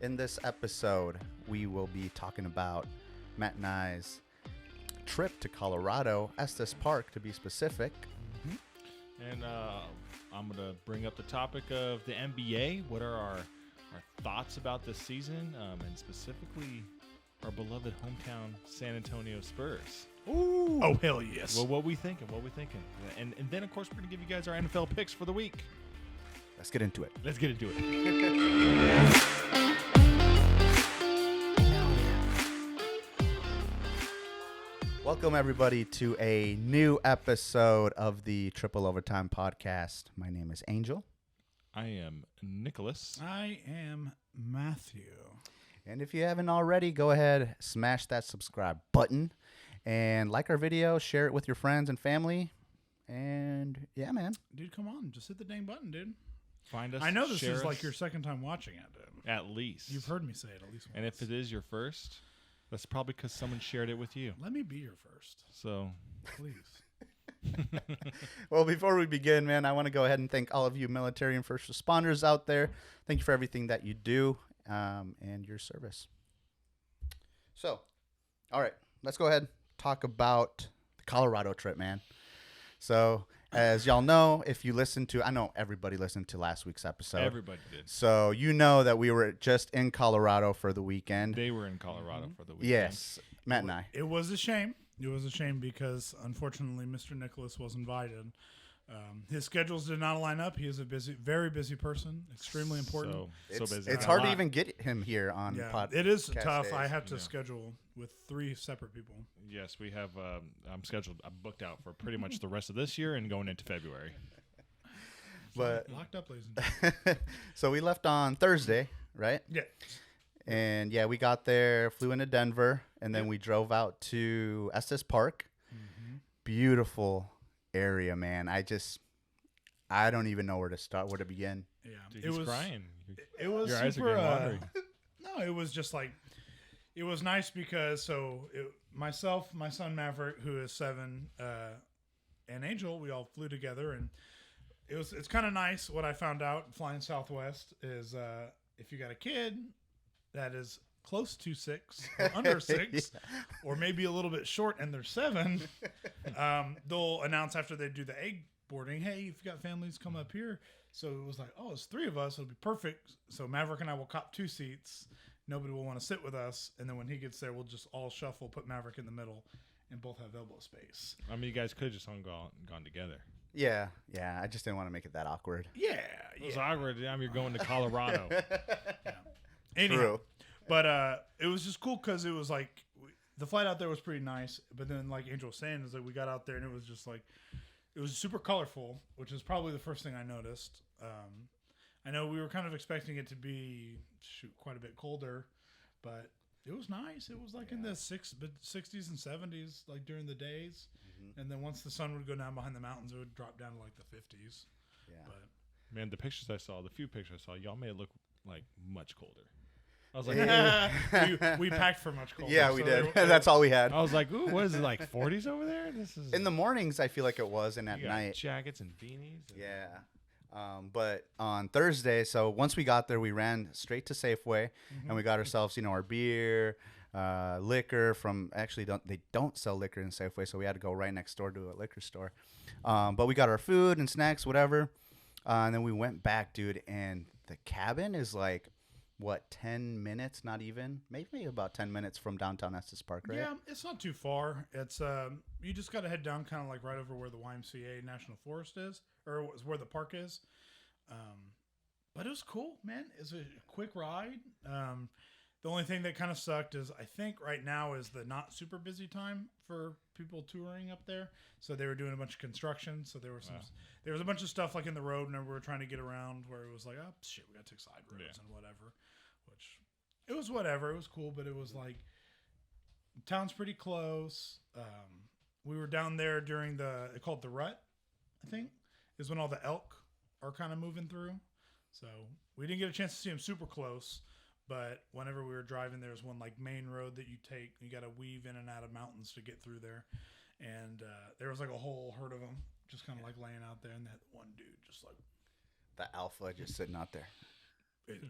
In this episode, we will be talking about Matt and I's trip to Colorado, Estes Park to be specific. And I'm going to bring up the topic of the NBA. What are our thoughts about this season, and specifically our beloved hometown San Antonio Spurs? Ooh. Oh, hell yes. Well, what we thinking? And then, of course, we're going to give you guys our NFL picks for the week. Let's get into it. Welcome, everybody, to a new episode of the Triple Overtime Podcast. My name is Angel. I am Nicholas. I am Matthew. And if you haven't already, go ahead, smash that subscribe button, and like our video, share it with your friends and family. And yeah, man. Dude, come on. Just hit the dang button, dude. Find us. I know this is us, like your second time watching it, dude. At least. You've heard me say it at least once. And if it is your first, that's probably because someone shared it with you. Let me be your first. So, please. Well, before we begin, man, I want to go ahead and thank all of you military and first responders out there. Thank you for everything that you do and your service. So, all right, let's go ahead and talk about the Colorado trip, man. So, as y'all know, if you listen to, I know everybody listened to last week's episode. Everybody did. So, you know that we were just in Colorado for the weekend. They were in Colorado for the weekend. Yes, Matt and I. It was a shame. It was a shame because, unfortunately, Mr. Nicholas was invited. His schedules did not line up. He is a very busy person, extremely important. So busy. It's hard to even get him here on podcast. It is tough. days. I have to schedule with 3 separate people. Yes, we have. I'm booked out for pretty much the rest of this year and going into February. But locked up, ladies and gentlemen. So we left on Thursday, right? Yeah. And yeah, we got there, flew into Denver, and then we drove out to Estes Park. Mm-hmm. Beautiful area, man. I don't even know where to begin. Yeah, Dude, he's crying. It was Your super. eyes are getting watery. No, it was just like, it was nice because myself, my son Maverick, who is 7, and Angel, we all flew together, and it's kind of nice. What I found out flying Southwest is if you got a kid that is close to 6 or under 6 or maybe a little bit short and they're 7, they'll announce after they do the egg boarding, hey, if you got families, come up here. So it was like, oh, it's 3 of us, it'll be perfect. So Maverick and I will cop 2 seats. Nobody will want to sit with us, and then when he gets there, we'll just all shuffle, put Maverick in the middle, and both have elbow space. I mean, you guys could have just gone together. Yeah. I just didn't want to make it that awkward. Yeah, It was awkward. You're going to Colorado. Yeah. Anyhow, True. But it was just cool because it was like the flight out there was pretty nice. But then, like Angel was saying, is like we got out there and it was just like it was super colorful, which is probably the first thing I noticed. I know we were kind of expecting it to be quite a bit colder, but it was nice. It was like in the 60s and 70s, like during the days, and then once the sun would go down behind the mountains, it would drop down to like the 50s. Yeah. But Man, the few pictures I saw, y'all made it look like much colder. I was like, we packed for much colder. Yeah, we did. That's all we had. I was like, ooh, what is it, like 40s over there? This is In the mornings, I feel like it was, and at you got night. jackets and beanies. Yeah. But on Thursday, so once we got there, we ran straight to Safeway, and we got ourselves, our beer, liquor from. Actually, they don't sell liquor in Safeway, so we had to go right next door to a liquor store. But we got our food and snacks, whatever, and then we went back, dude. And the cabin is like, what, 10 minutes? Not even, maybe about 10 minutes from downtown Estes Park, right? Yeah, it's not too far. It's you just got to head down, kind of like right over where the YMCA National Forest is, or where the park is. But it was cool, man. It's a quick ride. The only thing that kind of sucked is I think right now is the not super busy time for people touring up there. So they were doing a bunch of construction. So there was a bunch of stuff like in the road, and we were trying to get around where it was like, oh shit, we got to take side roads and whatever. Which it was whatever. It was cool, but it was like town's pretty close. We were down there during they call it the rut, I think, is when all the elk are kind of moving through. So we didn't get a chance to see them super close. But whenever we were driving, there was one like main road that you take. You got to weave in and out of mountains to get through there. And there was like a whole herd of them just kind of like laying out there. And that one dude just like. The alpha just sitting out there.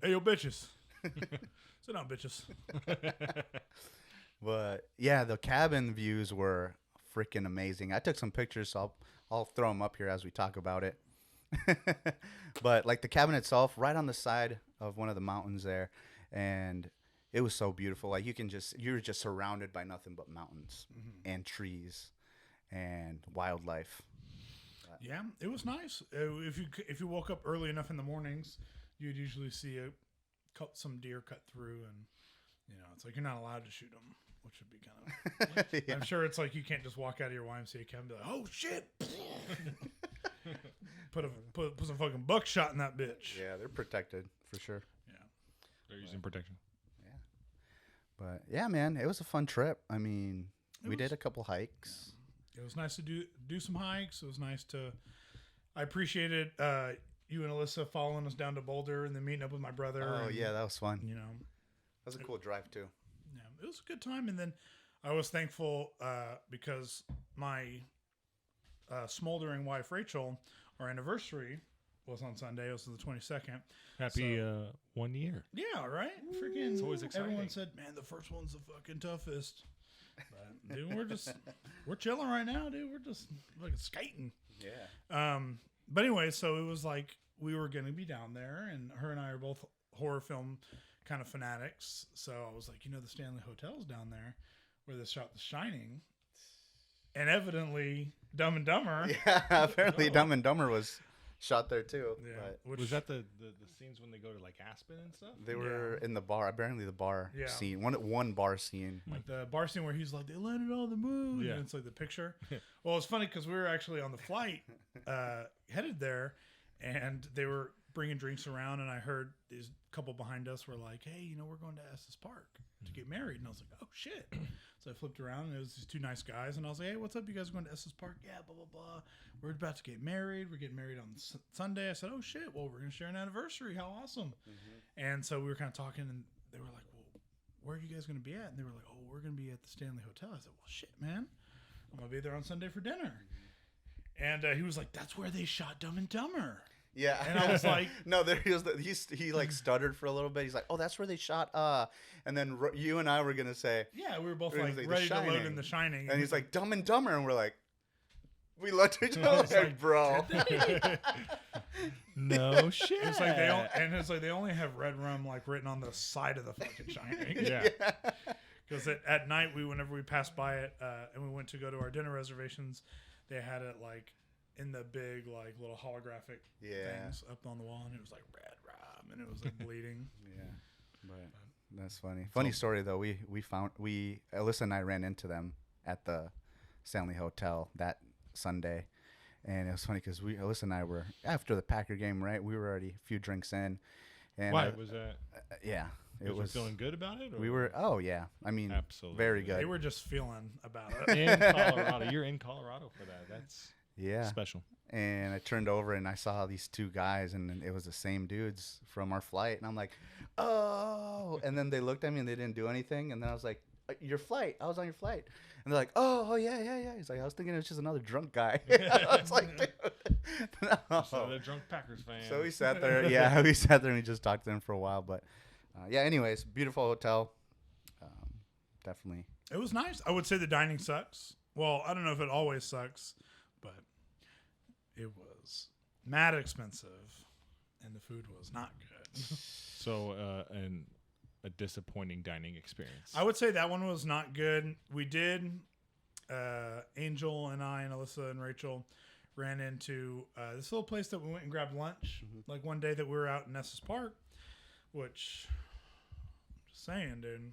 Hey, yo, bitches. Sit down, bitches. But yeah, the cabin views were freaking amazing. I took some pictures, so I'll throw them up here as we talk about it. But like the cabin itself, right on the side of one of the mountains there, and it was so beautiful. Like you're just surrounded by nothing but mountains and trees and wildlife. Yeah, it was nice. If you woke up early enough in the mornings, you'd usually see some deer cut through, and it's like you're not allowed to shoot them, which would be kind of. Yeah. I'm sure it's like you can't just walk out of your YMCA cabin and be like, "Oh shit!" put some fucking buckshot in that bitch. Yeah, they're protected for sure. Yeah, They're using protection. Yeah, but yeah, man, it was a fun trip. I mean, we did a couple hikes. Yeah. It was nice to do some hikes. It was nice to. I appreciated you and Alyssa following us down to Boulder and then meeting up with my brother. Oh and, yeah, that was fun. That was a cool drive too. Yeah, it was a good time. And then I was thankful because my smoldering wife Rachel, our anniversary was on Sunday. It was the 22nd. Happy 1 year. Yeah, right. Freaking. It's always exciting. Everyone said, "Man, the first one's the fucking toughest." But, dude, we're chilling right now, dude. We're just like skating. Yeah. But anyway, so it was like we were going to be down there, and her and I are both horror film kind of fanatics. So I was like, the Stanley Hotel's down there where they shot The Shining, and evidently Dumb and Dumber. Yeah, apparently Dumb and Dumber was shot there too. Yeah, But Was that the scenes when they go to like Aspen and stuff? they were in the bar. Apparently, the bar Yeah. scene. One bar scene. like the bar scene where he's like, they landed on the moon. Yeah. And it's like the picture. Well, it's funny because we were actually on the flight headed there, and they were bringing drinks around, and I heard these couple behind us were like, "Hey, we're going to Estes Park to get married." And I was like, "Oh shit." So I flipped around, and it was these two nice guys, and I was like, "Hey, what's up? You guys going to Estes Park?" "Yeah, blah blah blah. We're about to get married. We're getting married on Sunday." I said, "Oh shit. Well, we're gonna share an anniversary. How awesome." And so we were kind of talking, and they were like, "Well, where are you guys gonna be at?" And they were like, "Oh, we're gonna be at the Stanley Hotel." I said, "Well, shit, man. I'm gonna be there on Sunday for dinner." And he was like, "That's where they shot Dumb and Dumber." Yeah, And I was like, no, there he was. He like stuttered for a little bit. He's like, "Oh, that's where they shot." And then you and I were gonna say, "Yeah, we were both We're gonna like say The ready to load Shining. in The Shining." and he's like, "Dumb and Dumber," and we're like, we looked at each I other was like, like, "Bro." No shit. It's like they only have red rum like written on the side of the fucking Shining. Yeah. Because at night whenever we passed by it and we went to go to our dinner reservations, they had it like in the big like little holographic things up on the wall, and it was like red rum, and it was like bleeding. Yeah, but that's funny. Funny story though. Alyssa and I ran into them at the Stanley Hotel that Sunday, and it was funny because Alyssa and I were after the Packer game, right? We were already a few drinks in, and Why was that? yeah, It was feeling good about it. Or? We were. Oh yeah, I mean, Absolutely. very good. They were just feeling about it. in Colorado. You're in Colorado for that. That's Yeah. special. And I turned over and I saw these two guys, and it was the same dudes from our flight. And I'm like, "Oh!" And then they looked at me and they didn't do anything. And then I was like, "Your flight? I was on your flight." And they're like, "Oh yeah." He's like, "I was thinking it was just another drunk guy." I was like, "Dude, no." So the drunk Packers fan. So we sat there. Yeah, we sat there and we just talked to them for a while. But yeah, anyways, beautiful hotel. Definitely. It was nice. I would say the dining sucks. Well, I don't know if it always sucks, but it was mad expensive, and the food was not good. So and a disappointing dining experience. I would say that one was not good. We did, Angel and I and Alyssa and Rachel ran into this little place that we went and grabbed lunch. Like one day that we were out in Estes Park, which I'm just saying, dude.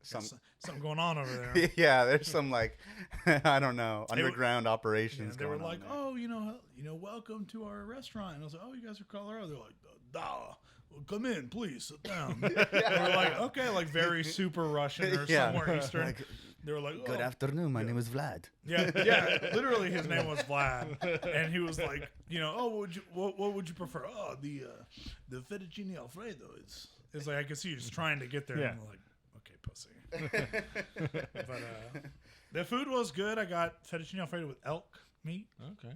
Something going on over there. Yeah, there's some like I don't know underground operations. Yeah, they were going like, on there. "Oh, welcome to our restaurant." And I was like, "Oh, you guys are Colorado?" They're like, "Duh. Well, come in, please sit down." They were like, "Okay," like very super Russian or somewhere Eastern. Like, they were like, "Good afternoon, my name is Vlad." Yeah, literally, his name was Vlad, and he was like, "Oh, what would you prefer?" "Oh, the fettuccine alfredo." It's like I could see you just trying to get there. Yeah. And I'm like, "Okay, pussy." But the food was good. I got fettuccine alfredo with elk meat. Okay.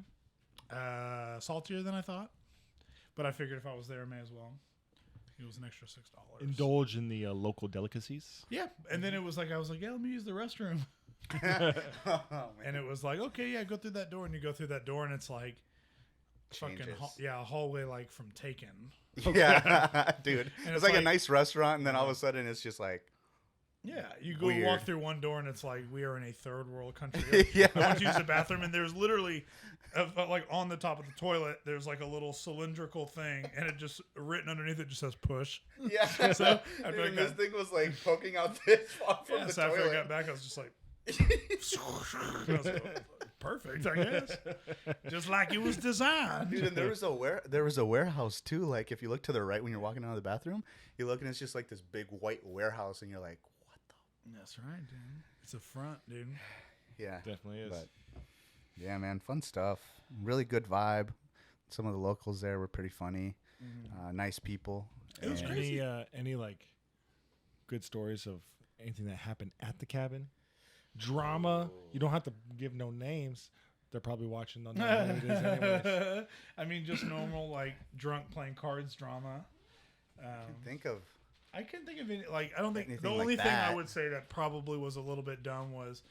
Saltier than I thought, but I figured if I was there, I may as well. It was an extra $6. Indulge in the local delicacies. Yeah, and then it was like I was like, yeah, let me use the restroom. Oh, man. And it was like, okay, yeah, go through that door, and you go through that door, and it's like, fucking Changes. a hallway like from Taken. Yeah, dude. And It's like a nice restaurant, and then all of a sudden it's just like, Yeah, you go Weird. walk through one door, and it's like we are in a third world country. Yeah. I went to use the bathroom, and there's literally, like on the top of the toilet, there's like a little cylindrical thing, and it just written underneath it just says push. yeah. So Dude, after I and this got, thing was like poking out this far from yeah, the so after I toilet. got back, I was just like, I was like, perfect, I guess. Just like it was designed. Dude, and there was a warehouse too. Like if you look to the right when you're walking out of the bathroom, you look and it's just like this big white warehouse, and you're like, what the? That's right, dude. It's a front, dude. Yeah, Definitely is. but yeah, man, fun stuff. Really good vibe. Some of the locals there were pretty funny. Nice people. It was And- crazy. Any like good stories of anything that happened at the cabin? Drama. You don't have to give no names. They're probably watching on who it is anyways. I mean, just normal like drunk playing cards drama. Think of I can't think of any. Like, I don't think Anything the like only thing I that. would say that probably was a little bit dumb was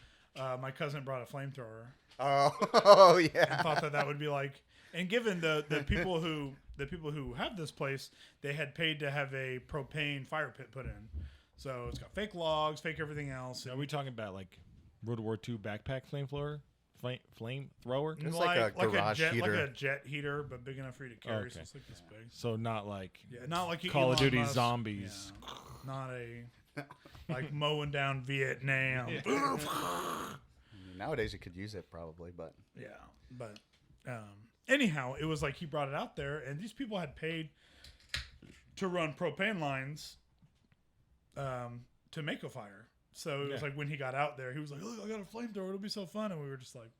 my cousin brought a flamethrower oh and yeah. thought that would be like. And given the people who have this place, they had paid to have a propane fire pit put in, so it's got fake logs, fake everything else. Are we talking about like World War II backpack flamethrower? Flamethrower? It's like a garage jet, heater. like a jet heater, but big enough for you to carry. Okay. So it's like this big. So not like Yeah, not like Call of Elon Duty Musk. zombies. Yeah, not a like mowing down Vietnam. Nowadays you could use it probably, but Yeah, but anyhow, it was like he brought it out there, and these people had paid to run propane lines to make a fire. So it was Yeah. like when he got out there, he was like, "Look, I got a flamethrower. It'll be so fun." And we were just like,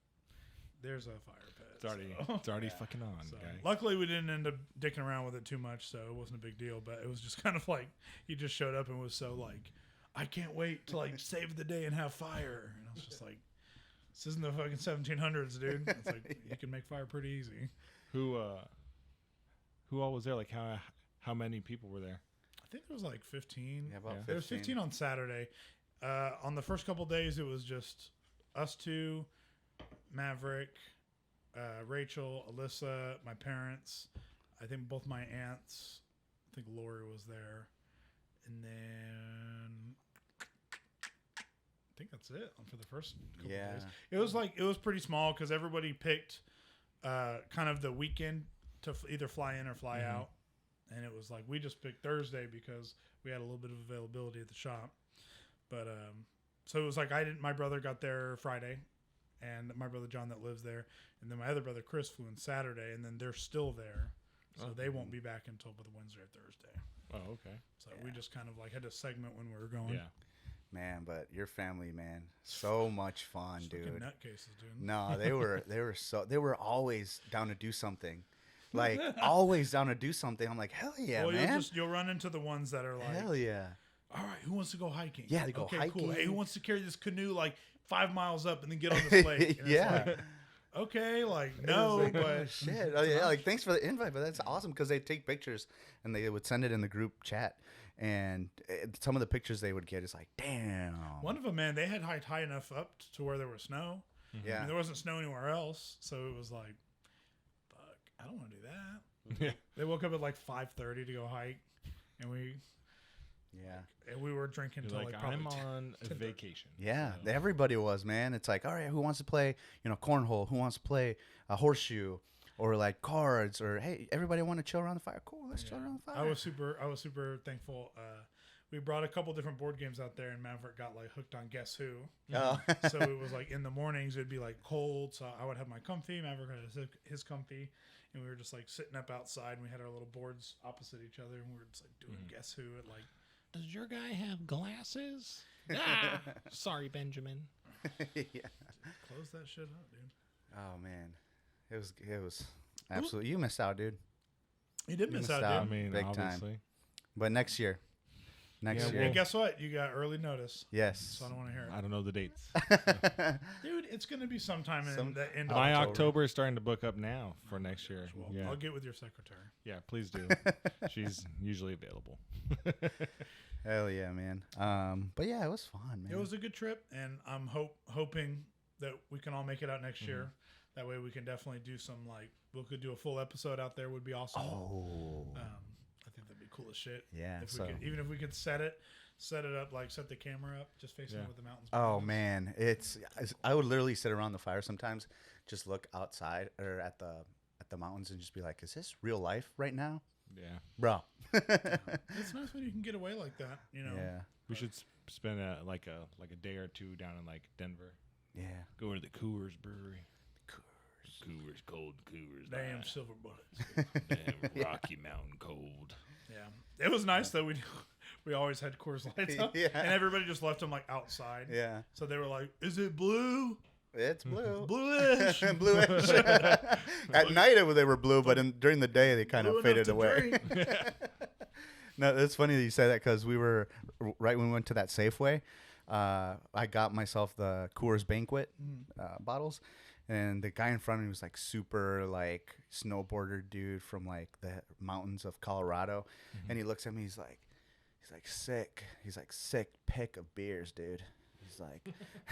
"There's a fire pit." it's already fucking on, So, guy. luckily, we didn't end up dicking around with it too much, so it wasn't a big deal. But it was just kind of like he just showed up and was so like, "I can't wait to like save the day and have fire." And I was just like, "This isn't the fucking 1700s, dude." It's like you can make fire pretty easy. Who all was there? Like how many people were there? I think there was like 15. yeah, about Yeah. There was 15 on Saturday. On the first couple days, it was just us two, Maverick, Rachel, Alyssa, my parents. I think both my aunts. I think Lori was there, and then I think that's it for the first couple Yeah. days. It was pretty small because everybody picked kind of the weekend to either fly in or fly out, and it was like we just picked Thursday because we had a little bit of availability at the shop. But so it was like my brother got there Friday, and my brother John that lives there, and then my other brother Chris flew in Saturday, and then they're still there, so they won't be back until the Wednesday or Thursday. Oh, okay. So we just kind of like had to segment when we were going. Yeah. Man, but your family, man, so much fun, Just dude. fucking nutcases, dude. No, they were always down to do something. Like always down to do something. I'm like, hell yeah, well, man. you'll run into the ones that are like, Hell yeah. all right, who wants to go hiking? Yeah, they go okay, hiking. Cool. Hey, who wants to carry this canoe like 5 miles up and then get on this lake? And it's Yeah. like, okay, like It was no, like, but oh, shit. Oh, yeah, like thanks for the invite, but that's awesome because they take pictures and they would send it in the group chat, and some of the pictures they would get is like, damn. one of them, man, they had hiked high enough up to where there was snow. I Yeah. mean, there wasn't snow anywhere else, so it was like, fuck, I don't want to do that. Yeah. They woke up at like 5:30 to go hike, and we were drinking You're till like, like probably I'm 10. on a vacation. Yeah, So- everybody was, man. It's like, all right, who wants to play, cornhole? Who wants to play a horseshoe or like cards? Or hey, everybody want to chill around the fire? Cool, let's chill around the fire. I was super thankful. We brought a couple different board games out there, and Maverick got like hooked on Guess Who. Oh. So it was like in the mornings it'd be like cold, so I would have my comfy, Maverick had his comfy, and we were just like sitting up outside, and we had our little boards opposite each other, and we were just like doing Guess Who at like. Does your guy have glasses? Ah, sorry, Benjamin. Yeah. Close that shit up, dude. Oh man, it was absolutely. You missed out, dude. You did You miss missed out, out. I dude. mean, Big time. obviously. But next year, next Yeah, year. And guess what? You got early notice. Yes. So I don't want to hear it. I don't know the dates. Dude, it's going to be sometime in Some- the end of My October. October is starting to book up now for next year. Well, Yeah, I'll get with your secretary. yeah, please do. She's usually available. Hell yeah, man. But yeah, it was fun, man. It was a good trip, and I'm hoping that we can all make it out next year. That way we can definitely do some, like, we could do a full episode out there would be awesome. Oh. I think that'd be cool as shit. Yeah, If so- we could, even if we could set it up, like set the camera up, just facing Yeah. with the mountains. Oh behind us. man, I would literally sit around the fire sometimes, just look outside or at the mountains and just be like, is this real life right now, Yeah, bro? It's nice when you can get away like that, you know. Yeah, we should spend like a day or two down in like Denver. yeah. Go to the Coors Brewery. Coors, cold Coors. Damn silver bullets. Damn Rocky Mountain cold. Yeah, it was nice though. We always had Coors Lights up, Yeah. and everybody just left them like outside. Yeah, So they were like, "Is it blue? it's blue. Bluish." Bluish. At night they were blue, but during the day they kind Blue of enough faded to away. drink. No, it's funny that you say that because we were right when we went to that Safeway. I got myself the Coors Banquet bottles, and the guy in front of me was like super like snowboarder dude from like the mountains of Colorado, and he looks at me. He's like sick. He's like sick pick of beers, dude.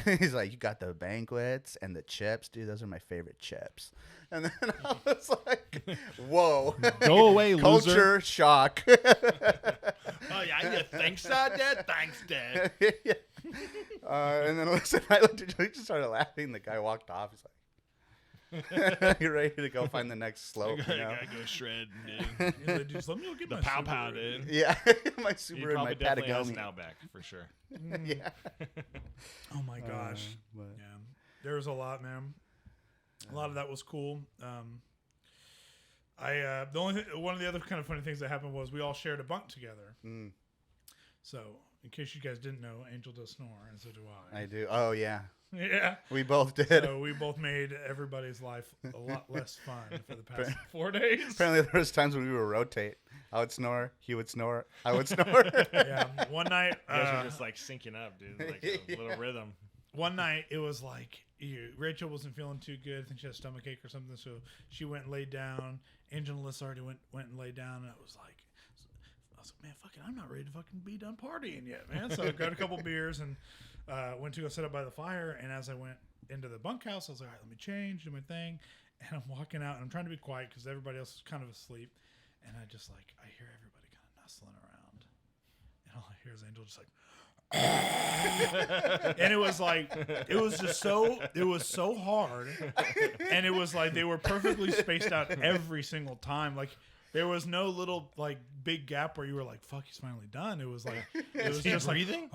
He's like, you got the banquets and the chips, dude. Those are my favorite chips. And then I was like, whoa, Go away, loser. culture shock. Oh yeah, you think so, Dad? Thanks, Dad. Yeah. And then listen, I looked at he just started laughing. The guy walked off. He's like, you're ready to go find the next slope, you know? Gotta go shred, He's like, "Just let me go get The my pow Subaru." pow, dude. Yeah, my He Subaru and probably my definitely has an Patagonia. Outback for sure. Yeah. Oh my gosh. But- Yeah, there was a lot, man. A lot of that was cool. One of the other kind of funny things that happened was we all shared a bunk together. Mm, So, in case you guys didn't know, Angel does snore, and so do I. I do. Oh yeah, Yeah. we both did. So we both made everybody's life a lot less fun for the past 4 days. Apparently, there was times when we would rotate. I would snore, he would snore, I would snore. Yeah. One night, You guys are just like syncing up, dude. Like a little rhythm. one night it was like Rachel wasn't feeling too good. I think she had a stomach ache or something, so she went and laid down. Angel and Alyssa already went and laid down, and I was like, man, fucking, I'm not ready to fucking be done partying yet, man. So I grabbed a couple beers and went to go sit up by the fire. And as I went into the bunkhouse, I was like, all right, let me change, do my thing. And I'm walking out, and I'm trying to be quiet because everybody else is kind of asleep. And I just like, I hear everybody kind of nestling around, and all I hear is Angel just like. And it was like it was so hard, and it was like they were perfectly spaced out every single time. Like there was no little like big gap where you were like, fuck, he's finally done. It was like it was just breathing?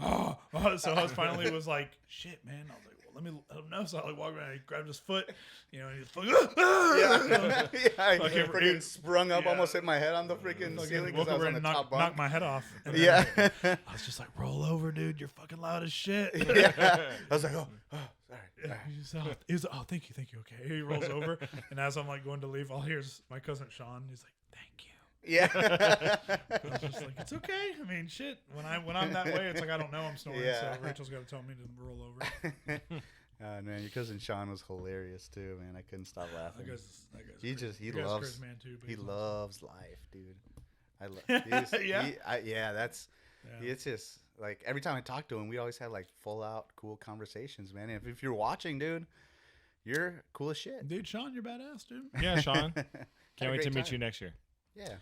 like so I was finally was like, shit, man. I was like, well, let me let him know. So I like walked around, I grabbed his foot, and he's like, yeah, I Fucking- freaking sprung up, yeah. almost hit my head on the freaking ceiling because woke I was over on the and top knocked bunk. my head off. And Yeah, then I was just like, roll over, dude. You're fucking loud as shit. yeah. I was like, sorry. Yeah, he was like, oh, thank you. Okay. He rolls over, and as I'm like going to leave, all here's my cousin Sean. He's like, thank you. Yeah. I was just like, it's okay. I mean, shit. When I'm that way, it's like I don't know I'm snoring, Yeah. so Rachel's got to tell me to roll over. Man, your cousin Sean was hilarious too, man. I couldn't stop laughing. That guy's He crazy. just he That guy's a loves crazy man too. But he he's loves life, dude. I love. Yeah? Yeah. That's. awesome. It's just like every time I talk to him, we always had like full out cool conversations, man. And if you're watching, dude, you're cool as shit. Dude, Sean, you're badass, dude. Yeah, Sean. Had Can't a wait to great meet time. you next year. Yeah.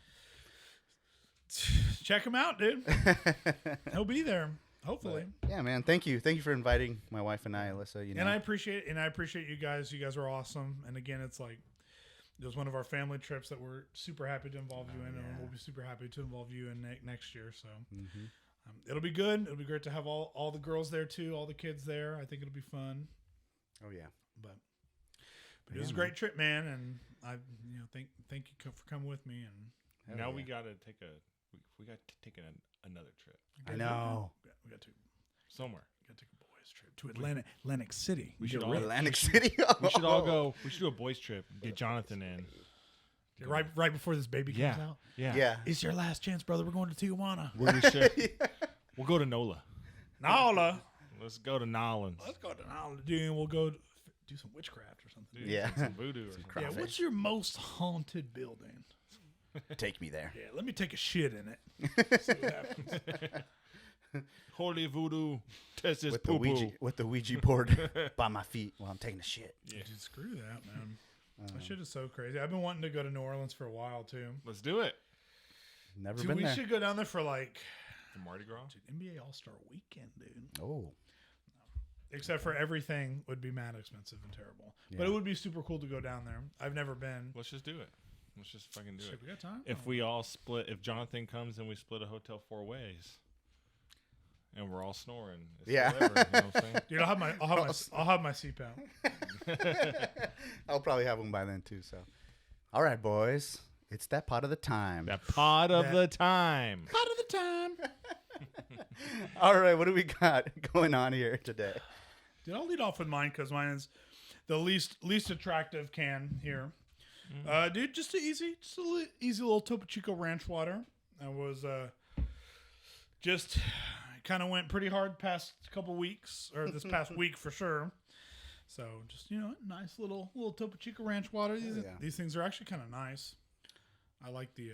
Check him out, dude. He'll be there, hopefully. Yeah, man. Thank you for inviting my wife and I, Alyssa. You know. And I appreciate you guys. You guys are awesome. And again, it's like it was one of our family trips that we're super happy to involve you in, and we'll be super happy to involve you in next year. So it'll be good. It'll be great to have all the girls there too, all the kids there. I think it'll be fun. Oh yeah. But it was a great trip, man. And I thank you for coming with me. And Now yeah. we gotta take another trip I know. we got to somewhere. take a boys trip to Atlantic City. We should Get all- rich. Atlantic City. We should all go. We should do a boys trip. Get Jonathan in. right before this baby comes Yeah. out. Yeah. Yeah. It's your last chance, brother. We're going to Tijuana. We're gonna share. We'll go to NOLA. Nala. Let's go to Nolans. Let's go to Nala, dude, and we'll go do some witchcraft or something. Dude, Yeah. some voodoo or something. Yeah, Crawfish. what's your most haunted building? Take me there. Yeah, let me take a shit in it. See what happens. Holy voodoo, test this With the Ouija board by my feet while I'm taking a shit. Yeah. Dude, screw that, man. That shit is so crazy. I've been wanting to go to New Orleans for a while too. Let's do it. Never Dude, been we there. should go down there for like The Mardi Gras. NBA All-Star Weekend, dude. Oh, Except for everything would be mad expensive and terrible. But Yeah. it would be super cool to go down there. I've never been. Let's just do it. Let's just fucking do Shit, it. we got time? If we all split, if Jonathan comes and we split a hotel 4 ways, and we're all snoring, it's Yeah. whatever, you know what I'm saying? Dude, I'll have my CPAP. I'll probably have one by then too. So, all right, boys, it's that pot of the time. That pot of That- the time. Part of the time. All right, what do we got going on here today? Dude, I'll lead off with mine because mine is the least attractive can here. Dude, just easy little Topo Chico Ranch water. I was just kind of went pretty hard past couple weeks, or this past week for sure. So just nice little Topo Chico Ranch water. These things are actually kind of nice. I like the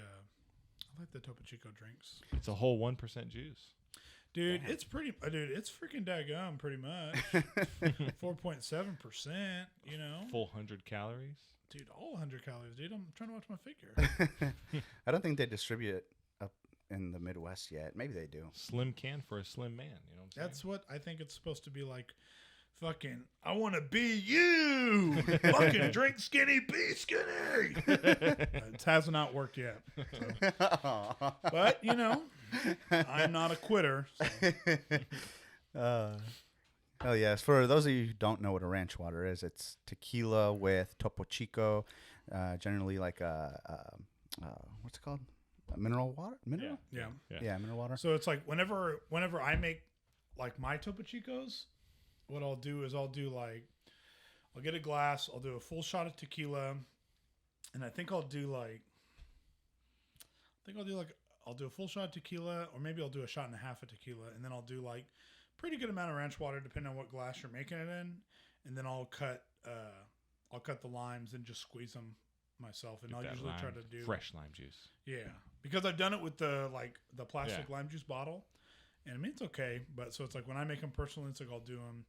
Topo Chico drinks. It's a whole 1% juice. Dude, it's freaking daggum pretty much. 4.7%, Full 100 calories. Dude, all 100 calories, dude. I'm trying to watch my figure. I don't think they distribute it up in the Midwest yet. Maybe they do. Slim can for a slim man. You know what I'm saying? That's what I think it's supposed to be like. Fucking, I want to be you. Fucking drink skinny, be skinny. It has not worked yet. So. But, I'm not a quitter. So. Oh yes, for those of you who don't know what a ranch water is, it's tequila with Topo Chico, generally like what's it called? A mineral water? Mineral? Yeah. Yeah, mineral water. So it's like whenever I make like my Topo Chicos, what I'll do is I'll get a glass, I'll do a full shot of tequila, and I think I'll do a full shot of tequila, or maybe I'll do a shot and a half of tequila, and then I'll do like pretty good amount of ranch water depending on what glass you're making it in, and then I'll cut the limes and just squeeze them myself, and I'll usually try to do fresh lime juice. Yeah, because I've done it with the plastic lime juice bottle, and I mean it's okay. But so it's like when I make them personally, it's like I'll do them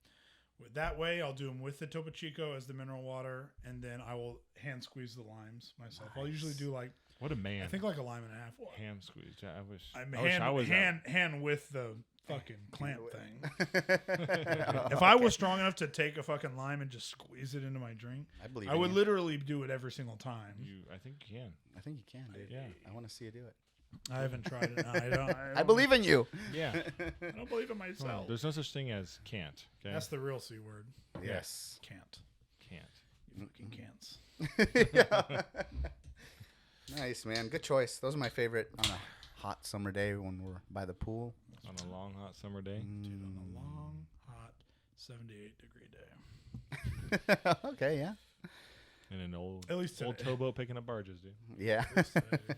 that way. I'll do them with the Topo Chico as the mineral water, and then I will hand squeeze the limes myself. I'll usually do like What a man. I think like a lime and a half. Ham squeezed. I wish. I was hand. hand with the fucking clamp thing. If I was strong enough to take a fucking lime and just squeeze it into my drink, I would literally do it every single time. I think you can. I think you can, dude. Yeah. I want to see you do it. I haven't tried it. No, I believe in you. Yeah. I don't believe in myself. There's no such thing as can't. Okay. That's the real C word. Yes. Can't. Can't. You fucking can'ts. Nice, man. Good choice. Those are my favorite on a hot summer day when we're by the pool. On a long hot summer day. Dude, on a long, hot, 78-degree day. Okay, yeah. In an old At least old today. towboat picking up barges, dude. Yeah. Today.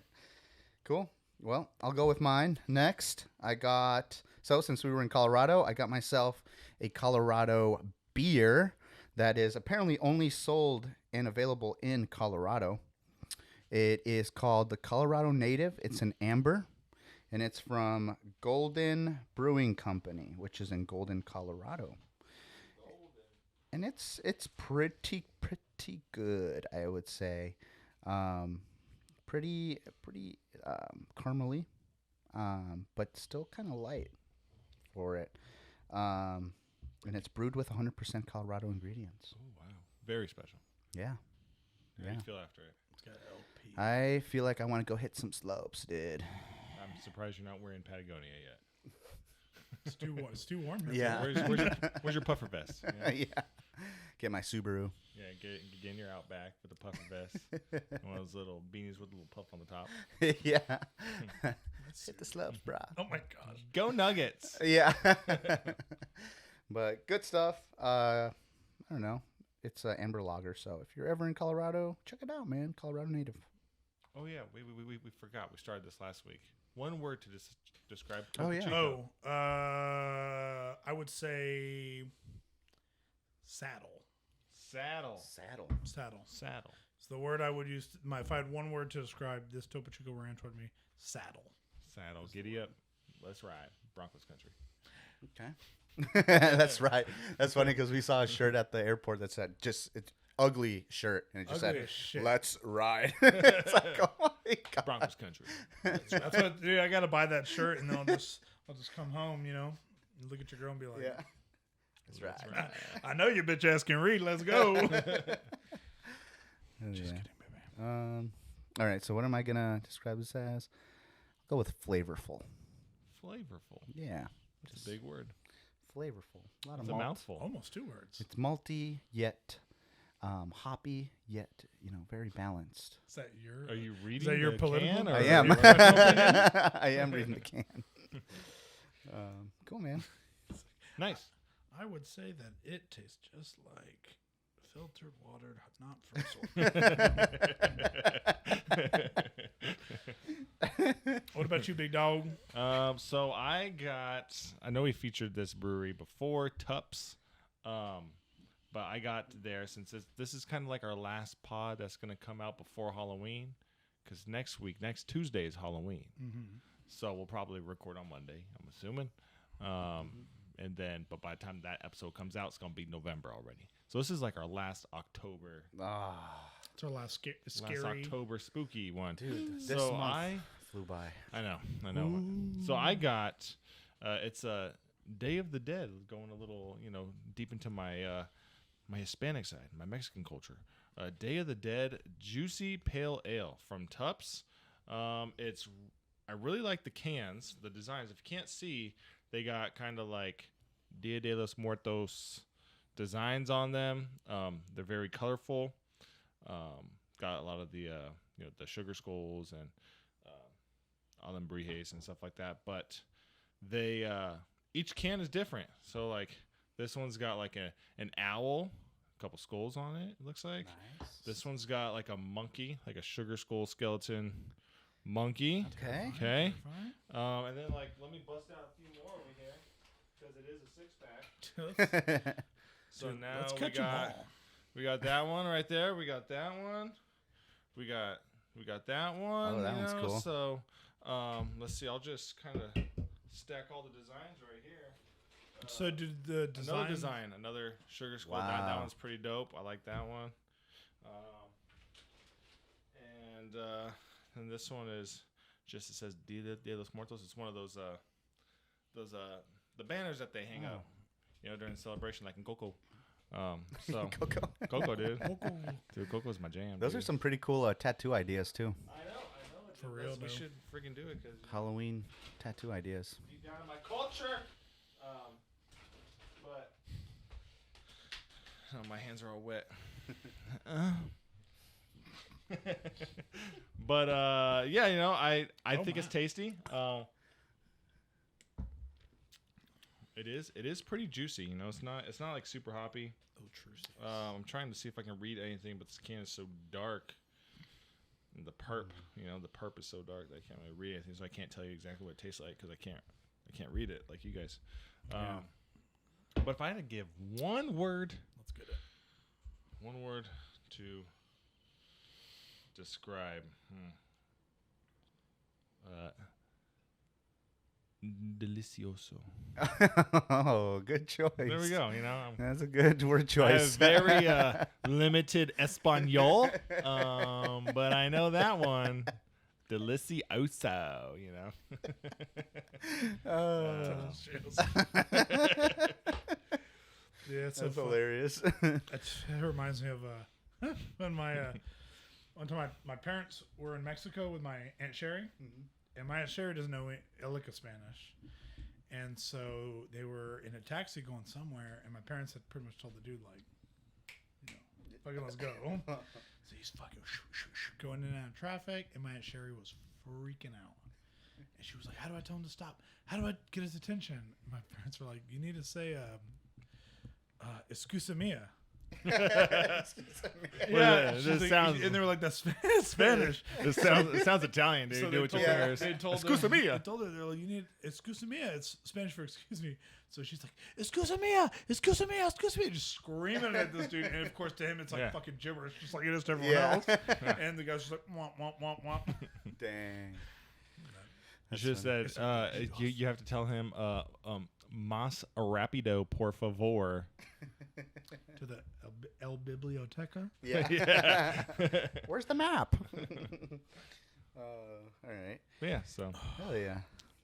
Cool. Well, I'll go with mine next. Since we were in Colorado, I got myself a Colorado beer that is apparently only sold and available in Colorado. It is called the Colorado Native. It's an amber, and it's from Golden Brewing Company, which is in Golden, Colorado. And it's pretty good, I would say. Pretty caramely, but still kind of light for it. And it's brewed with 100% Colorado ingredients. Oh wow, very special. Yeah. How do you feel after it? It's got LP. I feel like I want to go hit some slopes, dude. I'm surprised you're not wearing Patagonia yet. It's too warm. Here. Yeah. Where's your puffer vest? You know? Yeah. Get my Subaru. Yeah, get in your Outback with a puffer vest, and one of those little beanies with a little puff on the top. Yeah. Hit the slopes, bro. Oh my gosh. Go Nuggets! Yeah. But good stuff. I don't know. It's an amber lager, so if you're ever in Colorado, check it out, man. Colorado Native. Oh yeah, we forgot. We started this last week. one word to describe. Oh, Topo yeah. Chico. I would say saddle. Saddle. Saddle. It's the word I would use. If I had one word to describe this Topo Chico Ranch, would be saddle. Saddle. Giddy up. Let's ride. Broncos country. Okay. That's right. That's funny because we saw a shirt at the airport that said it's ugly shirt and it just Ugly said as shit. "Let's ride." It's like, oh my god. Broncos country. That's what, dude. I gotta buy that shirt, and then I'll just come home, and look at your girl and be like, Yeah. That's right. I know your bitch ass can read. Let's go. Just Just kidding, baby. All right. So what am I gonna describe this as? Go with flavorful. Flavorful. Yeah. That's a big word. Flavorful. A lot It's of a malt. mouthful. Almost 2 words. It's malty yet hoppy yet very balanced. Is that your? Are you reading that your the political- can, or I are am. you referencing? I am reading the can. Cool, man. Nice. I would say that it tastes just like filtered water, not from source. What about you, big dog? So I know we featured this brewery before, Tups. But I got there since this is kind of like our last pod that's going to come out before Halloween. Because next Tuesday is Halloween. Mm-hmm. So we'll probably record on Monday, I'm assuming. And then, but by the time that episode comes out, it's going to be November already. So this is like our last October. It's our last scary. Last October spooky one. Dude, this So month flew by. I know. So I got, it's a Day of the Dead, going a little, deep into my my Hispanic side, my Mexican culture. Day of the Dead Juicy Pale Ale from Tups. I really like the cans, the designs. If you can't see, they got kind of like Dia de los Muertos designs on them. They're very colorful. Got a lot of the the sugar skulls and alambrijes and stuff like that. But they each can is different. So like this one's got like an owl, a couple skulls on it. It looks like this one's got like a monkey, like a sugar skull skeleton monkey. Okay. And then like let me bust out a few more over here because it is a 6-pack. So Dude, now let's catch 'em all. we got that one right there. We got that one. We got that one. Oh, that one's cool. So let's see. I'll just kind of stack all the designs right here. So did the design? Another sugar skull. Wow. That one's pretty dope. I like that one. And this one is just, it says Dia de los Muertos. It's one of those the banners that they hang up, during the celebration, like in Coco. So Coco, dude. Dude, Coco's my jam. Those are some pretty cool tattoo ideas too. I know. For real, We though. should freaking do it because Halloween tattoo ideas. deep down in my culture. But my hands are all wet. But yeah, I think it's tasty. It is pretty juicy. It's not like super hoppy. Oh, true. I'm trying to see if I can read anything, but this can is so dark. And the perp, the perp is so dark that I can't really read anything, so I can't tell you exactly what it tastes like because I can't read it like you guys. But if I had to give one word, Let's get it. one word to describe, delicioso. Oh, good choice. There we go. That's a good word I have choice. very limited Espanol, but I know that one. Delicioso, Yeah, it's That's so hilarious. It reminds me of when one time my parents were in Mexico with my Aunt Sherry, and my Aunt Sherry doesn't know a lick of Spanish, and so they were in a taxi going somewhere, and my parents had pretty much told the dude fucking let's go. So he's fucking going in and out of traffic, and my Aunt Sherry was freaking out, and she was like, "How do I tell him to stop? How do I get his attention?" And my parents were like, "You need to say, excusa mia." Yeah, she's this like- sounds. and they were like, "That's Spanish." It sounds Italian, dude. So Do with your told her- fingers. They told Excuse her, me. They told her, they're like, "You need excuse me." It's Spanish for excuse me. So she's like, "Excuse me, excuse me, excuse me," just screaming at this dude. And of course, to him, it's like Yeah. fucking gibberish, just like it is to everyone Yeah. else. And the guy's just like, "Womp womp womp womp." Dang. You should have said you have to tell him mas rapido por favor. To the El Biblioteca. Yeah. Yeah. Where's the map? All right. Yeah, so Hell yeah.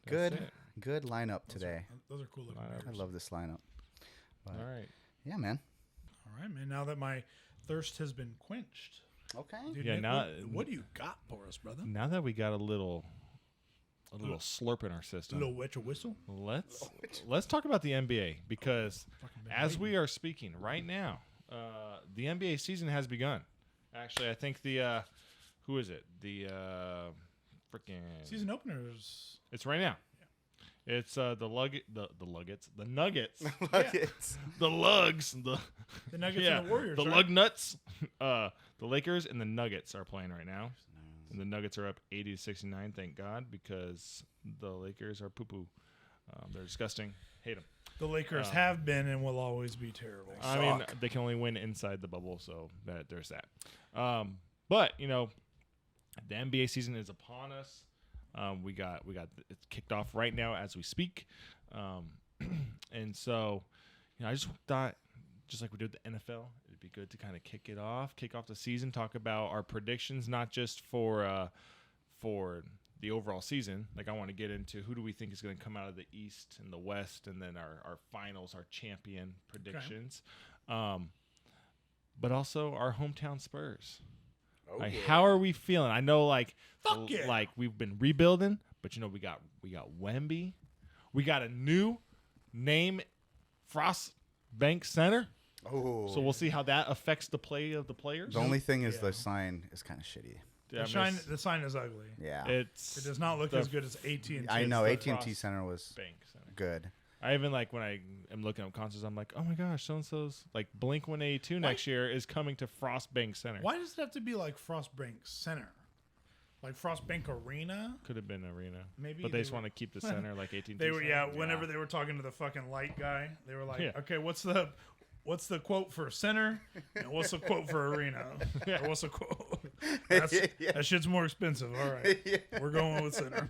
That's Good lineup today. Those are cool looking Lineup. I beers. love this lineup. But, all right. yeah, man. All right, man. Now that my thirst has been quenched, Okay. dude, Yeah, Nick, now- what do you got for us, brother? Now that we got a little slurp in our system, Little wet your whistle. let's talk about the NBA because Fucking been as waiting. we are speaking right now, the NBA season has begun. Actually, I think the who is it? The freaking Season openers. It's right now. It's the Nuggets, Nuggets. the Lugs, The Nuggets yeah, and the Warriors. the right? Lug Nuts. The Lakers and the Nuggets are playing right now. And the Nuggets are up 80-69, thank God, because the Lakers are poo-poo. They're disgusting. Hate them. The Lakers have been and will always be terrible. I mean, they can only win inside the bubble, so there's that. But you know, the NBA season is upon us. We got it's kicked off right now as we speak, and so you know, I just thought, just like we did with the NFL, it'd be good to kind of kick off the season, talk about our predictions, not just for the overall season. Like I want to get into who do we think is going to come out of the East and the West, and then our finals, our champion predictions, but also our hometown Spurs. Oh, Like, yeah. how are we feeling? I know, like, Fuck yeah. like we've been rebuilding, but you know, we got Wemby, we got a new name, Frost Bank Center. Oh. So we'll see how that affects the play of the players. The only thing is Yeah. the sign is kind of shitty. Yeah, The sign is ugly. Yeah. It it's does not look the as good as AT&T. I know the AT&T Frost Center was Bank Center. good. I even like when I am looking up concerts, I'm like, oh my gosh, so and so's like Blink 182 next year is coming to Frost Bank Center. Why does it have to be like Frostbank Center? Like Frostbank Arena? Could have been arena, Maybe but they they just were- want to keep the center like 18. They were whenever they were talking to the fucking light guy, they were like, Yeah. "Okay, what's the quote for center? And what's the quote for arena? Or what's the quote? That shit's more expensive. All right, we're going with center.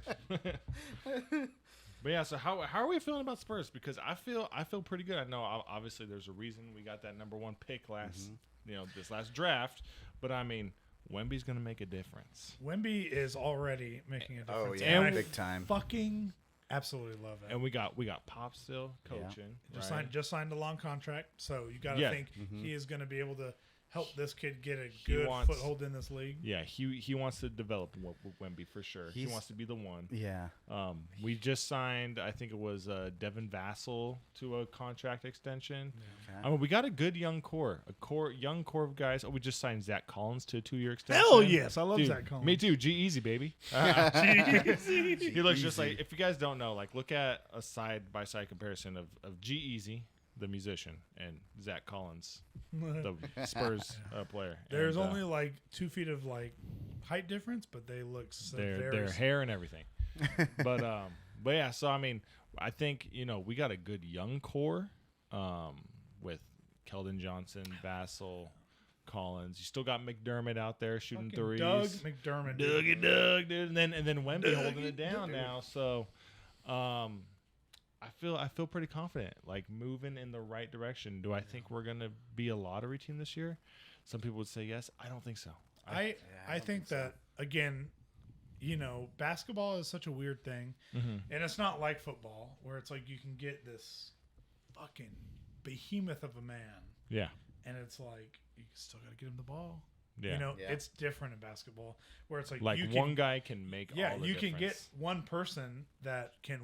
But yeah, so how are we feeling about Spurs? Because I feel pretty good. I know obviously there's a reason we got that number one pick this last draft, but I mean Wemby's gonna make a difference, Wemby is already making a difference. Oh, yeah, And I big time. Fucking absolutely love it. and we got Pop still coaching. Just signed a long contract, so you got to Yeah. think he is going to be able to help this kid get a He good wants- foothold in this league. Yeah, he wants to develop Wemby for sure. He He's- wants to be the one. Yeah. We just signed, I think it was Devin Vassell to a contract extension. Okay. I mean, we got a good young core of guys. Oh, we just signed Zach Collins to a 2-year extension. Hell yes, I love Dude, Zach Collins. Me too. G-Eazy, baby. He looks just like, if you guys don't know, like look at a side-by-side comparison of G-Eazy, the musician, and Zach Collins, the Spurs player. There's And, only like 2 feet of like height difference, but they look so their very hair and everything. but yeah, so I mean, I think we got a good young core with Keldon Johnson, Vassell, Collins. You still got McDermott out there shooting fucking threes. Doug McDermott. dude. Doug, dude, and then Wemby holding it down now. So, I feel pretty confident, like moving in the right direction. Do I think we're gonna be a lottery team this year? Some people would say yes. I don't think so. I don't think so. that again, basketball is such a weird thing, Mm-hmm. and it's not like football where it's like you can get this fucking behemoth of a man, Yeah, and it's like you still got to get him the ball. yeah. Yeah. It's different in basketball where it's like Like you one can, guy can make. all the you can get difference. one person that can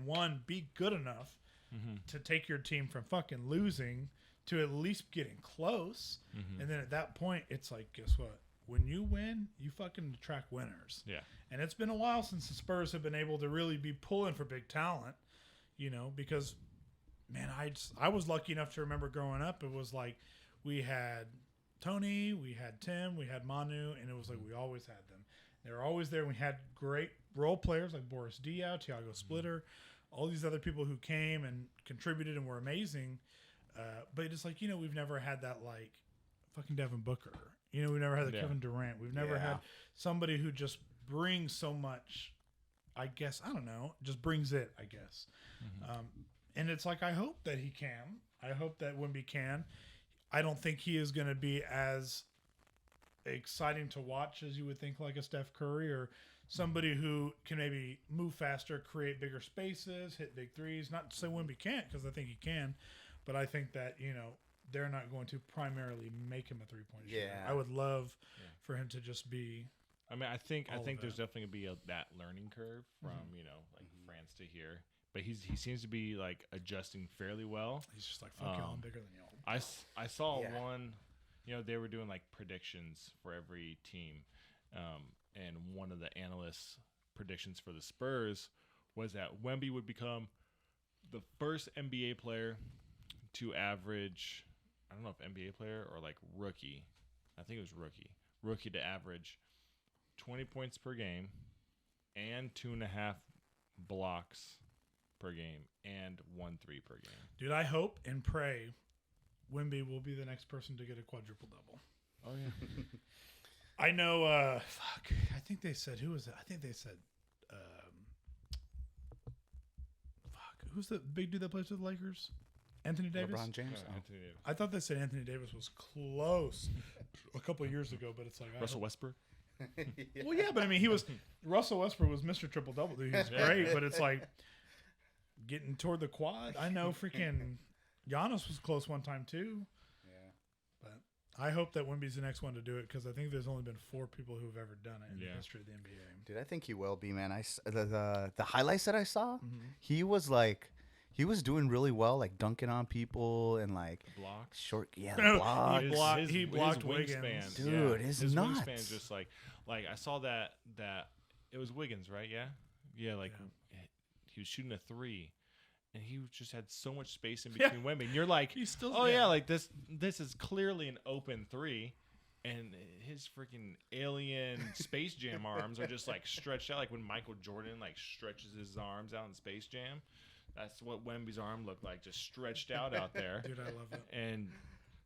be good enough Mm-hmm. to take your team from fucking losing to at least getting close, Mm-hmm. and then at that point it's like, guess what? When you win, you fucking attract winners. Yeah. And it's been a while since the Spurs have been able to really be pulling for big talent, because, man, I was lucky enough to remember growing up. It was like we had Tony, we had Tim, we had Manu, and it was like we always had them. They were always there. We had great role players like Boris Diaw, Tiago Splitter, all these other people who came and contributed and were amazing. But it's like, we've never had that like fucking Devin Booker. We've never had the Kevin Durant. We've never had somebody who just brings so much, I guess, I don't know, just brings it, I guess. And it's like, I hope that he can. I hope that Wemby can. I don't think he is going to be as exciting to watch as you would think like a Steph Curry or somebody who can maybe move faster, create bigger spaces, hit big threes. Not to say Wemby can't, because I think he can, but I think that, they're not going to primarily make him a three-point shooter. I would love for him to just be. I mean, I think there's definitely gonna be that learning curve from like France to here, but he seems to be like adjusting fairly well. He's just like, fuck y'all, I'm bigger than y'all. I saw one, they were doing like predictions for every team, and one of the analysts' predictions for the Spurs was that Wemby would become the first NBA player to average, I don't know if NBA player or like rookie, I think it was rookie to average 20 points per game and 2.5 blocks per game and 1 3 per game. Dude, I hope and pray Wemby will be the next person to get a quadruple double. Oh yeah. I know. I think they said, who was it? I think they said, who's the big dude that plays with the Lakers? Anthony Davis. LeBron James. Yeah, Anthony Davis. I thought they said Anthony Davis was close a couple of years ago, but it's like Russell Westbrook. Well, yeah, but I mean, he was Russell Westbrook was Mr. Triple Double. He was great, but it's like getting toward the quad. I know freaking Giannis was close one time too. Yeah, but I hope that Wemby's the next one to do it because I think there's only been 4 people who've ever done it in the history of the NBA. dude, I think he will be, man. The highlights that I saw, he was doing really well, like dunking on people and like blocks. Short, the blocks. He blocked Wiggins. Wingspan, Dude, his nuts. Wingspan just like I saw that it was Wiggins, right? Yeah. He was shooting a 3, and he just had so much space in between Wemby. And you're like, he's still, like this is clearly an open 3, and his freaking alien Space Jam arms are just like stretched out, like when Michael Jordan like stretches his arms out in Space Jam. That's what Wemby's arm looked like, just stretched out there. Dude, I love it. And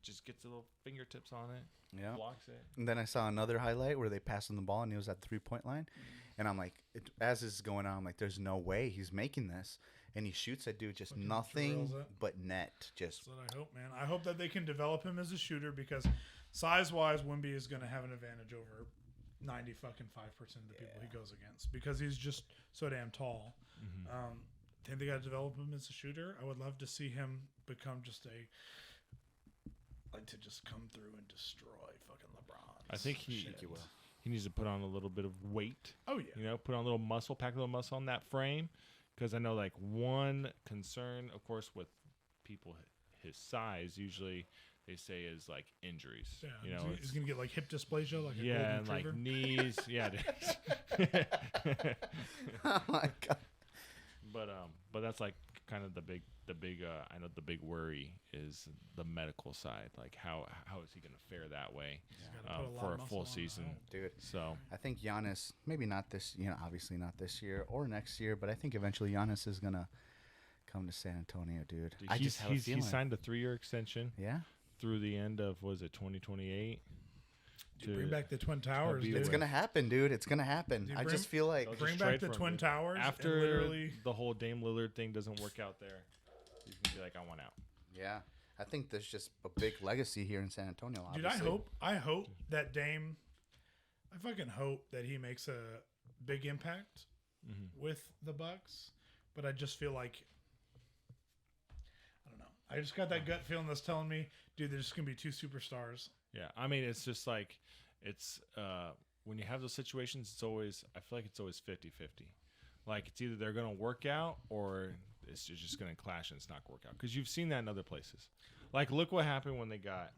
just gets the little fingertips on it. Yeah. Blocks it. And then I saw another highlight where they passed him the ball and he was at the 3-point line. And I'm like, as this is going on, I'm like, there's no way he's making this. And he shoots that dude just Fucking nothing drills it. but net. Just That's what I hope, man. I hope that they can develop him as a shooter because size-wise, Wemby is going to have an advantage over 95% of the people he goes against because he's just so damn tall. I think they got to develop him as a shooter. I would love to see him become just to just come through and destroy fucking LeBron. I think he needs to put on a little bit of weight. Oh yeah. Put on a little muscle, pack a little muscle on that frame. Because I know like one concern, of course, with people his size, usually they say is like injuries. Yeah, he's gonna get like hip dysplasia, like a golden and retriever. like knees. Yeah. oh my god. But that's like kind of the big I know the big worry is the medical side. Like how is he going to fare that way for a full season, dude? So I think Giannis, maybe not this, obviously not this year or next year, but I think eventually Giannis is gonna come to San Antonio, dude. I just have a feeling. He signed a 3-year extension. Yeah. Through the end of 2028. Bring back the Twin Towers, dude. It's gonna happen, dude. It's gonna happen. I just feel like bring back the Twin Towers after literally the whole Dame Lillard thing doesn't work out there. He's gonna be like, I want out. Yeah, I think there's just a big legacy here in San Antonio. Obviously. Dude, I hope that Dame. I fucking hope that he makes a big impact with the Bucks, but I just feel like I don't know. I just got that gut feeling that's telling me, dude, there's just gonna be 2 superstars. Yeah, I mean, it's just like it's when you have those situations, I feel like it's always 50-50. Like it's either they're gonna work out or it's just gonna clash and it's not gonna work out. Because you've seen that in other places. Like look what happened when they got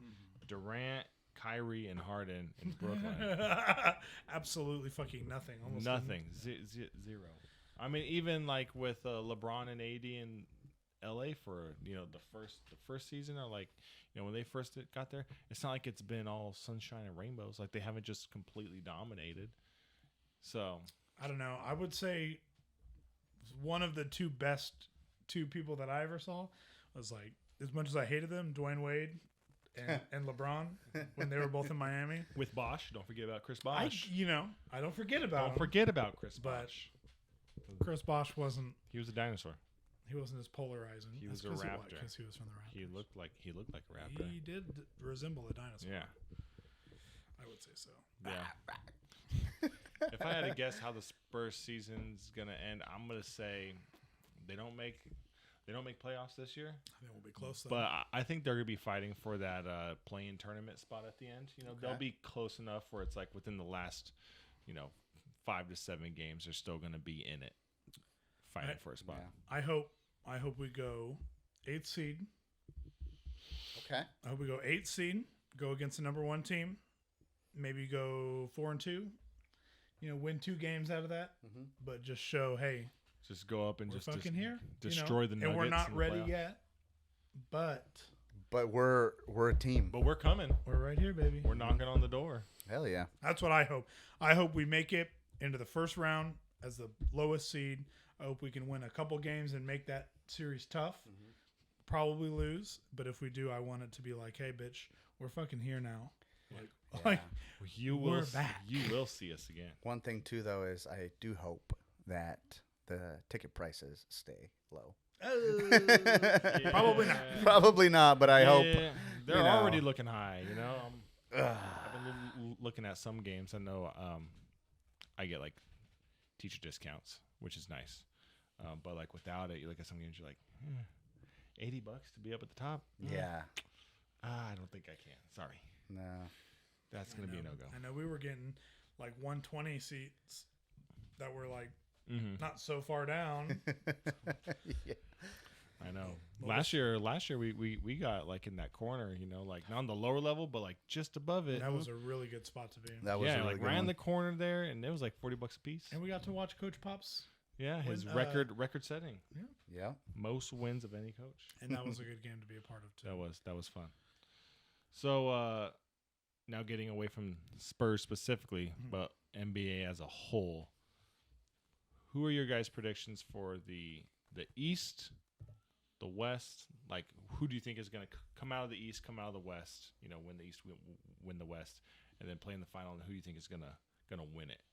Durant, Kyrie, and Harden in Brooklyn. Absolutely fucking nothing. Almost nothing. Zero. I mean, even like with LeBron and AD LA for the first season, or like when they first got there, it's not like it's been all sunshine and rainbows. Like they haven't just completely dominated. So I don't know. I would say one of the two people that I ever saw was like, as much as I hated them, Dwayne Wade and LeBron when they were both in Miami. with Bosh, don't forget about Chris Bosh. I don't forget about him. Don't forget about Chris But Bosh. Chris Bosh wasn't. He was a dinosaur. He wasn't as polarizing. He was That's a 'cause raptor. Because he was from the Raptors. He looked like a raptor. He did resemble a dinosaur. Yeah. I would say so. Yeah. If I had to guess how the Spurs season's gonna end, I'm gonna say they don't make playoffs this year. I think we'll be close though. But I think they're gonna be fighting for that play-in tournament spot at the end. They'll be close enough where it's like within the last, 5 to 7 games, they're still gonna be in it, fighting for a spot. Yeah. I hope we go 8th seed. Okay. I hope we go 8th seed. Go against the number 1 team. Maybe go 4-2. Win 2 games out of that. Mm-hmm. But just show, hey, Just go up and we're just fucking here. destroy the Nuggets. And we're not in the ready playoffs. yet. But we're a team. But we're coming. we're right here, baby. We're knocking on the door. Hell yeah. That's what I hope. I hope we make it into the first round as the lowest seed. I hope we can win a couple games and make that series tough. Mm-hmm. Probably lose, but if we do, I want it to be like, hey, bitch, we're fucking here now. Yeah. Like We're back. You will see us again. One thing too, though, is I do hope that the ticket prices stay low. Probably not. Probably not, but I hope. They're you know. already looking high. I've been looking at some games. I know I get like teacher discounts, which is nice. But like without it, you look at some games, you're like, $80 to be up at the top. Yeah. I don't think I can. Sorry, No. that's gonna be a no go. I know we were getting like 120 seats that were like not so far down. Yeah. I know. Well, Last year we got like in that corner, like not on the lower level, but like just above it. That was a really good spot to be in. That was a really like good right in one. the corner there, and it was like $40 a piece. And we got to watch Coach Pops. Yeah, his When, record setting, Yeah. most wins of any coach. And that was a good game to be a part of too. That was fun. So now getting away from Spurs specifically, but NBA as a whole, who are your guys' predictions for the East, the West? Like, who do you think is going to come out of the East, come out of the West? Win the East, win the West, and then play in the final. And who do you think is gonna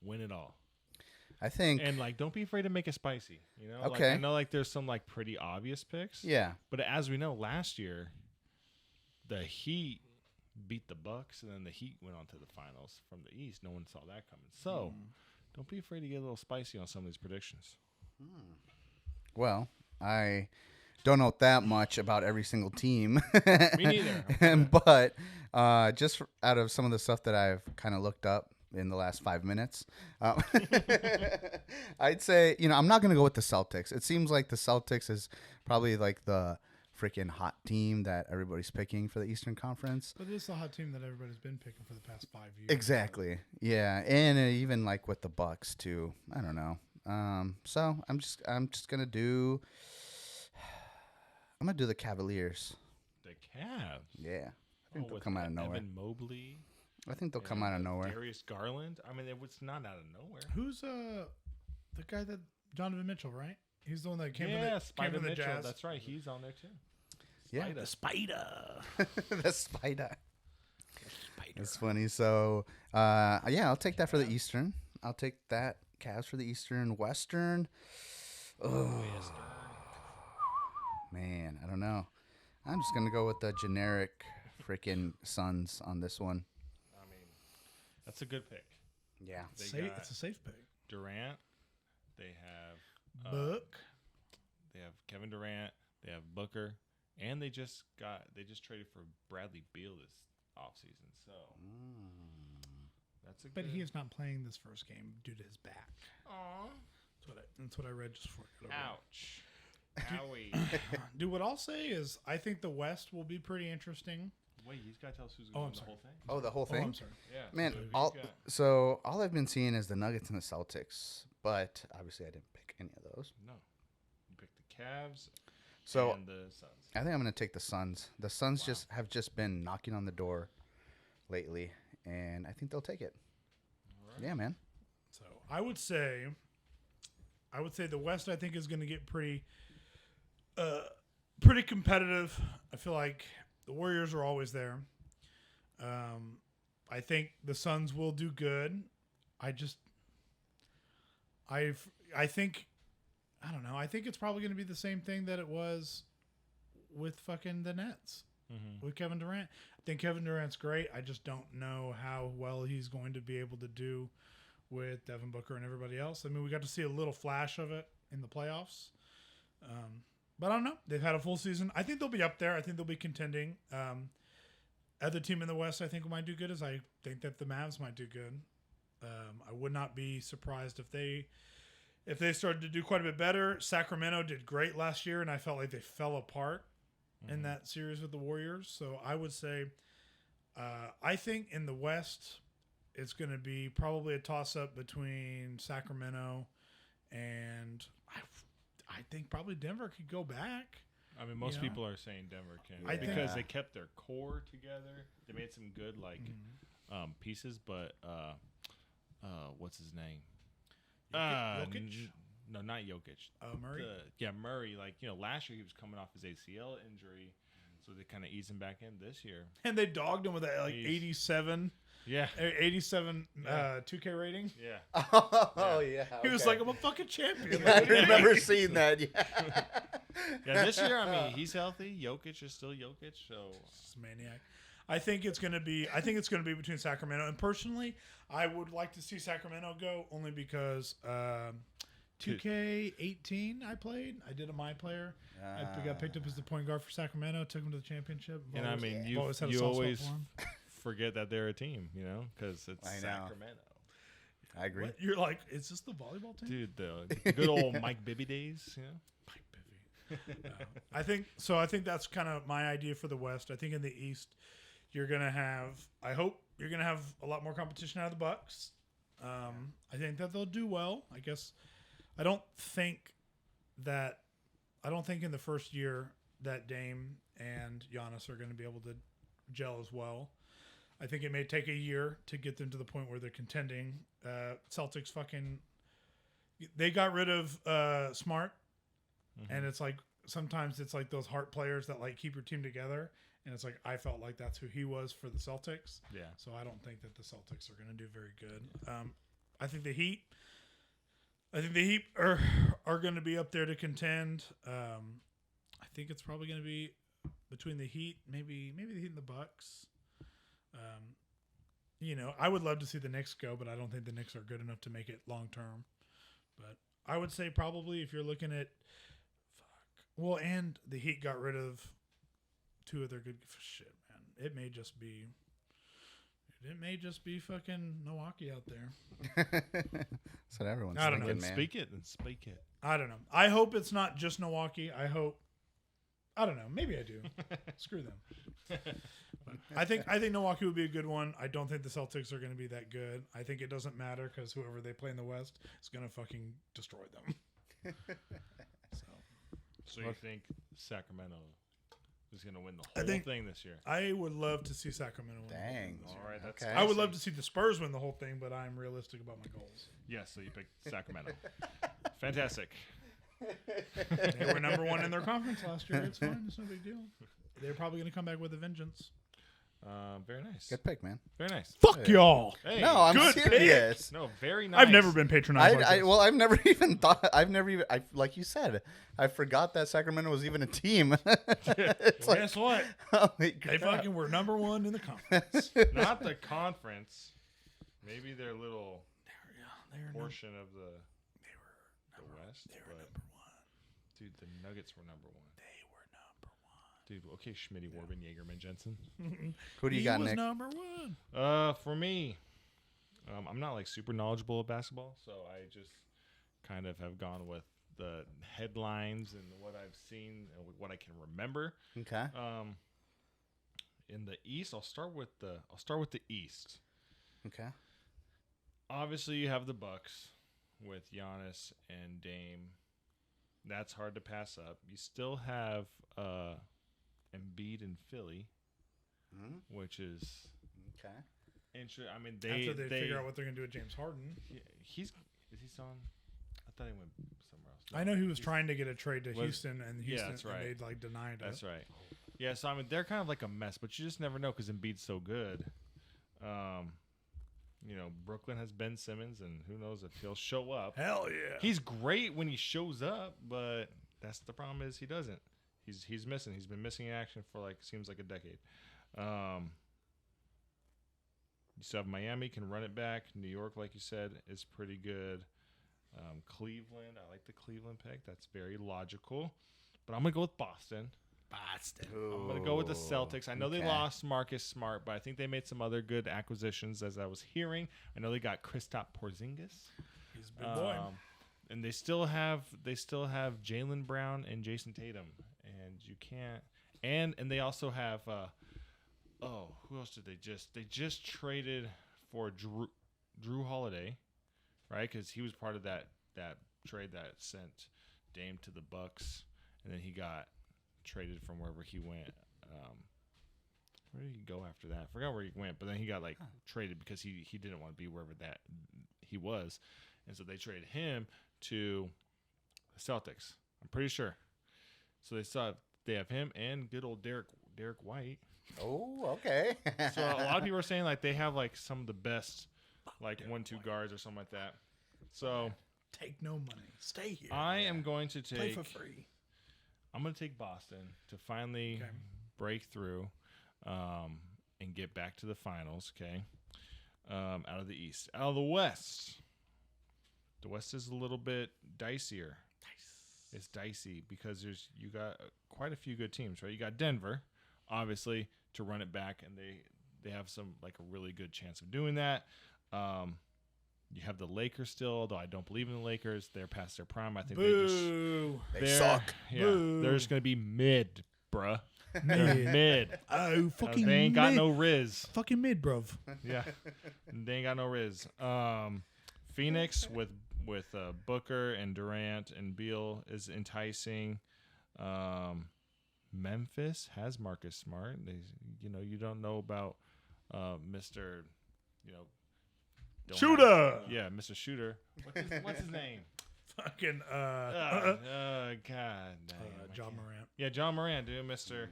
win it all? I think. And like, don't be afraid to make it spicy. Like, Okay. I know like there's some like pretty obvious picks. Yeah. But as we know, last year, the Heat beat the Bucks, and then the Heat went on to the finals from the East. No one saw that coming. So don't be afraid to get a little spicy on some of these predictions. Well, I don't know that much about every single team. Me neither. But just out of some of the stuff that I've kind of looked up in the last 5 minutes, I'd say, I'm not going to go with the Celtics. It seems like the Celtics is probably like the freaking hot team that everybody's picking for the Eastern Conference. But this is a hot team that everybody's been picking for the past 5 years. Exactly. Yeah, and even like with the Bucks too. I don't know. So I'm just gonna do. I'm gonna do the Cavaliers. The Cavs. Yeah, I think they'll with come out of nowhere. Evan Mobley. I think they'll come out of nowhere. Darius Garland. I mean, it was not out of nowhere. Who's the guy that Donovan Mitchell, right? He's the one that came Spider from the Mitchell. Jazz. That's right. He's on there too. Yeah, Spider. the spider. The spider. That's funny. So, yeah, I'll take that for the Eastern. I'll take that Cavs for the Eastern. Western. Oh, man, I don't know. I'm just gonna go with the generic freaking Suns on this one. I mean, that's a good pick. Yeah. It's a safe pick. Durant. They have Book. They have Kevin Durant. They have Booker, and they just traded for Bradley Beal this offseason. So that's a. But good... he is not playing this first game due to his back. Aw. That's what I read just before I got over Ouch. Howie. Dude, what I'll say is I think the West will be pretty interesting. Wait, you gotta tell us who's going to win the sorry. whole thing. Oh, the whole Oh, thing. I'm sorry. Yeah, Man, so all I've been seeing is the Nuggets and the Celtics, but obviously I didn't pick any of those. no, you picked the Cavs. So and the Suns. I think I'm gonna take the Suns. The Suns have been knocking on the door lately, and I think they'll take it. All right. Yeah, man. So I would say the West I think is going to get pretty competitive. I feel like the Warriors are always there. I think the Suns will do good. I think I don't know. I think it's probably going to be the same thing that it was with fucking the Nets with Kevin Durant. I think Kevin Durant's great. I just don't know how well he's going to be able to do with Devin Booker and everybody else. I mean, we got to see a little flash of it in the playoffs. But I don't know. They've had a full season. I think they'll be up there. I think they'll be contending. Other team in the West I think might do good is I think that the Mavs might do good. I would not be surprised if they started to do quite a bit better. Sacramento did great last year, and I felt like they fell apart in that series with the Warriors. So I would say I think in the West it's going to be probably a toss-up between Sacramento and I think probably Denver could go back. I mean, most people are saying Denver can because they kept their core together. They made some good pieces, but what's his name? Jokic? No, not Jokic. Murray. Murray. Last year he was coming off his ACL injury, so they kind of eased him back in this year. And they dogged him with that 87. Yeah. 87 2K rating. Yeah. Oh yeah. He was like, I'm a fucking champion. I remember seeing that. Yeah. Yeah. This year, I mean, he's healthy. Jokic is still Jokic, so It's maniac. I think it's gonna be between Sacramento and personally, I would like to see Sacramento go only because 2K18 I played. I did a my player. I got picked up as the point guard for Sacramento. Took him to the championship. And I mean, you always forget that they're a team, because it's Sacramento. I agree. What? You're like, is this the volleyball team? Dude, the good old Mike Bibby days, Mike Bibby. I think that's kind of my idea for the West. I think in the East, I hope you're gonna have a lot more competition out of the Bucks. I think that they'll do well. I guess I don't think in the first year that Dame and Giannis are going to be able to gel as well. I think it may take a year to get them to the point where they're contending. Celtics they got rid of Smart, and it's like sometimes it's like those heart players that like keep your team together. And it's like I felt like that's who he was for the Celtics. Yeah. So I don't think that the Celtics are going to do very good. I think the Heat are going to be up there to contend. I think it's probably going to be between the Heat, maybe the Heat and the Bucks. I would love to see the Knicks go, but I don't think the Knicks are good enough to make it long term. But I would say probably if you're looking at and the Heat got rid of two of their good shit, man. It may just be fucking Milwaukee out there. That's what everyone's I don't thinking, know. man. Speak it. I don't know. I hope it's not just Milwaukee. I don't know. Maybe I do. Screw them. But I think Milwaukee would be a good one. I don't think the Celtics are going to be that good. I think it doesn't matter because whoever they play in the West is going to fucking destroy them. So you think Sacramento is going to win the whole thing this year? I would love to see Sacramento win. Dang. The whole thing this year. All right, that's Okay. I would love to see the Spurs win the whole thing, but I'm realistic about my goals. Yes, so you picked Sacramento. Fantastic. They were number one in their conference last year. It's fine. It's no big deal. They're probably going to come back with a vengeance. Very nice. Good pick, man. Very nice. Fuck y'all. Hey, No, I'm good serious. no, very nice. I've never been patronized like this. Well, I've never even thought. Like you said, I forgot that Sacramento was even a team. It's Well, guess what? holy They crap. fucking were number one in the conference. Not the conference. Maybe their little They were portion of the West. They were but, number one. dude, the Nuggets were number one. They were number one. Dude, okay, Schmitty, Warben, Jaegerman, Jensen. Who do you He got, was Nick? number one. For me, I'm not like super knowledgeable of basketball, so I just kind of have gone with the headlines and what I've seen and what I can remember. Okay. In the East, I'll start with the East. Okay. Obviously, you have the Bucks with Giannis and Dame. That's hard to pass up. You still have Embiid in Philly, which is Okay. interesting. I mean, After they figure out what they're going to do with James Harden. Is he still on? I thought he went somewhere else. I know he was trying to get a trade to Houston, and Houston that's right. and they like denied it. That's right. Yeah, so I mean, they're kind of like a mess, but you just never know because Embiid's so good. Brooklyn has Ben Simmons, and who knows if he'll show up. Hell yeah. He's great when he shows up, but that's the problem is he doesn't. He's missing. He's been missing in action for seems like a decade. You still have Miami can run it back. New York, like you said, is pretty good. Cleveland, I like the Cleveland pick. That's very logical. But I'm going to go with Boston. I'm going to go with the Celtics. I know they lost Marcus Smart, but I think they made some other good acquisitions as I was hearing. I know they got Kristaps Porzingis. He's a big boy. And they still have Jaylen Brown and Jason Tatum. And you can't and they also have who else did they just traded for Drew Holiday, right? Because he was part of that trade that sent Dame to the Bucks, and then he got traded from wherever he went. Where did he go after that? I forgot where he went, but then he got traded because he didn't want to be wherever that he was, and so they traded him to the Celtics. I'm pretty sure. So they have him and good old Derek White. Oh, okay. So a lot of people are saying they have some of the best 1-2 guards or something like that. So take no money, stay here. I am going to play for free. I'm going to take Boston to finally break through and get back to the finals. Okay, out of the East, out of the West. The West is a little bit dicier. It's dicey because you got quite a few good teams, right? You got Denver, obviously, to run it back, and they have a really good chance of doing that. You have the Lakers still, although I don't believe in the Lakers. They're past their prime. I think they suck. Yeah, they're just gonna be mid, bruh. Mid. Mid. Oh, fucking they ain't got mid. no Riz. Fucking mid, bruv. Yeah, they ain't got no Riz. Phoenix with Booker and Durant and Beal is enticing. Memphis has Marcus Smart. You don't know about Mr. Shooter. Yeah, Mr. Shooter. What's his name? Fucking God. John Morant. Yeah, John Morant, dude. Mr.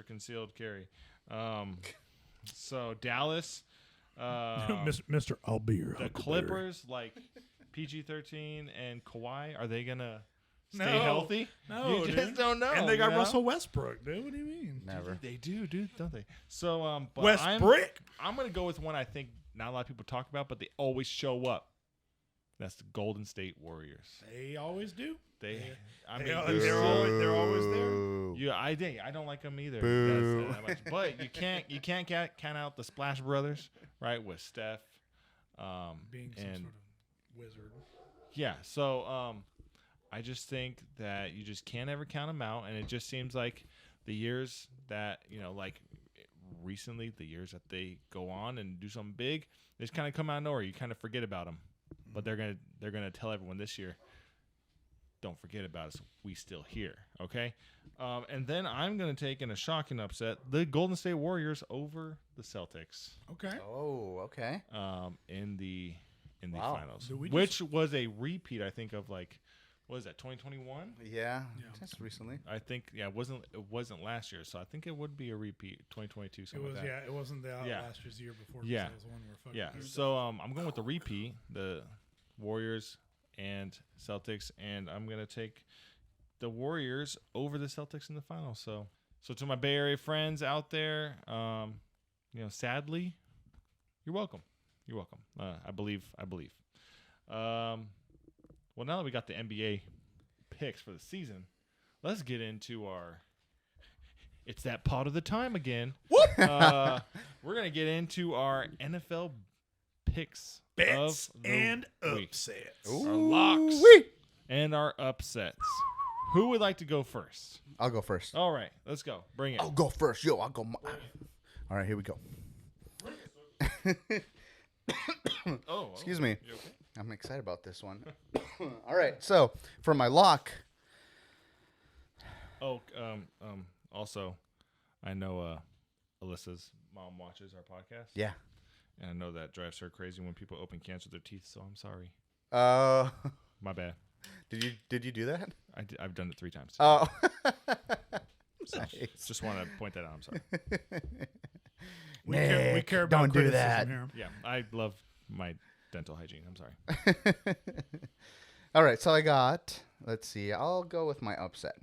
Concealed Carry. So Dallas. Mr. Albir. The Clippers, PG-13 and Kawhi, are they gonna stay healthy? No, you just don't know. And they got Russell Westbrook, dude. What do you mean? Never. They do, dude, don't they? So, but Westbrook. I'm gonna go with one I think not a lot of people talk about, but they always show up. That's the Golden State Warriors. They always do. They're always there. Yeah, I don't like them either. Boo. That much. But you can't count out the Splash Brothers, right? With Steph, Being some sort of wizard. Yeah. So I just think that you just can't ever count them out, and it just seems like the years that recently, the years that they go on and do something big, they just kind of come out of nowhere. You kind of forget about them, but they're gonna tell everyone this year, don't forget about us. We still here, okay? And then I'm gonna take in a shocking upset the Golden State Warriors over the Celtics. Okay. Oh, okay. In the Wow. finals, which was a repeat, I think, of what is that, 2021? Yeah, just recently. I think it wasn't last year, so I think it would be a repeat 2022. Something like that. It wasn't last year's year before. Yeah. It was the one where Yeah. So I'm going with the repeat, the Warriors and Celtics, and I'm gonna take the Warriors over the Celtics in the final. So to my Bay Area friends out there, sadly, you're welcome. You're welcome. I believe. Well, now that we got the NBA picks for the season, let's get into our. It's that part of the time again. Whoop! We're gonna get into our NFL picks, bets of the and week. upsets. Our locks and our upsets. Who would like to go first? I'll go first. All right, let's go. Bring it. I'll go first. Yo, I'll go. All right, here we go. Oh, excuse me. You okay? I'm excited about this one. All right, so for my lock, Oh, also, I know Alyssa's mom watches our podcast. Yeah. And I know that drives her crazy when people open cans with their teeth, so I'm sorry. Oh. My bad. Did you do that? I've done it 3 times. Oh. Nice. Just want to point that out. I'm sorry. We care about don't do criticism that. here. Yeah, I love my dental hygiene. I'm sorry. All right, so I got. Let's see. I'll go with my upset.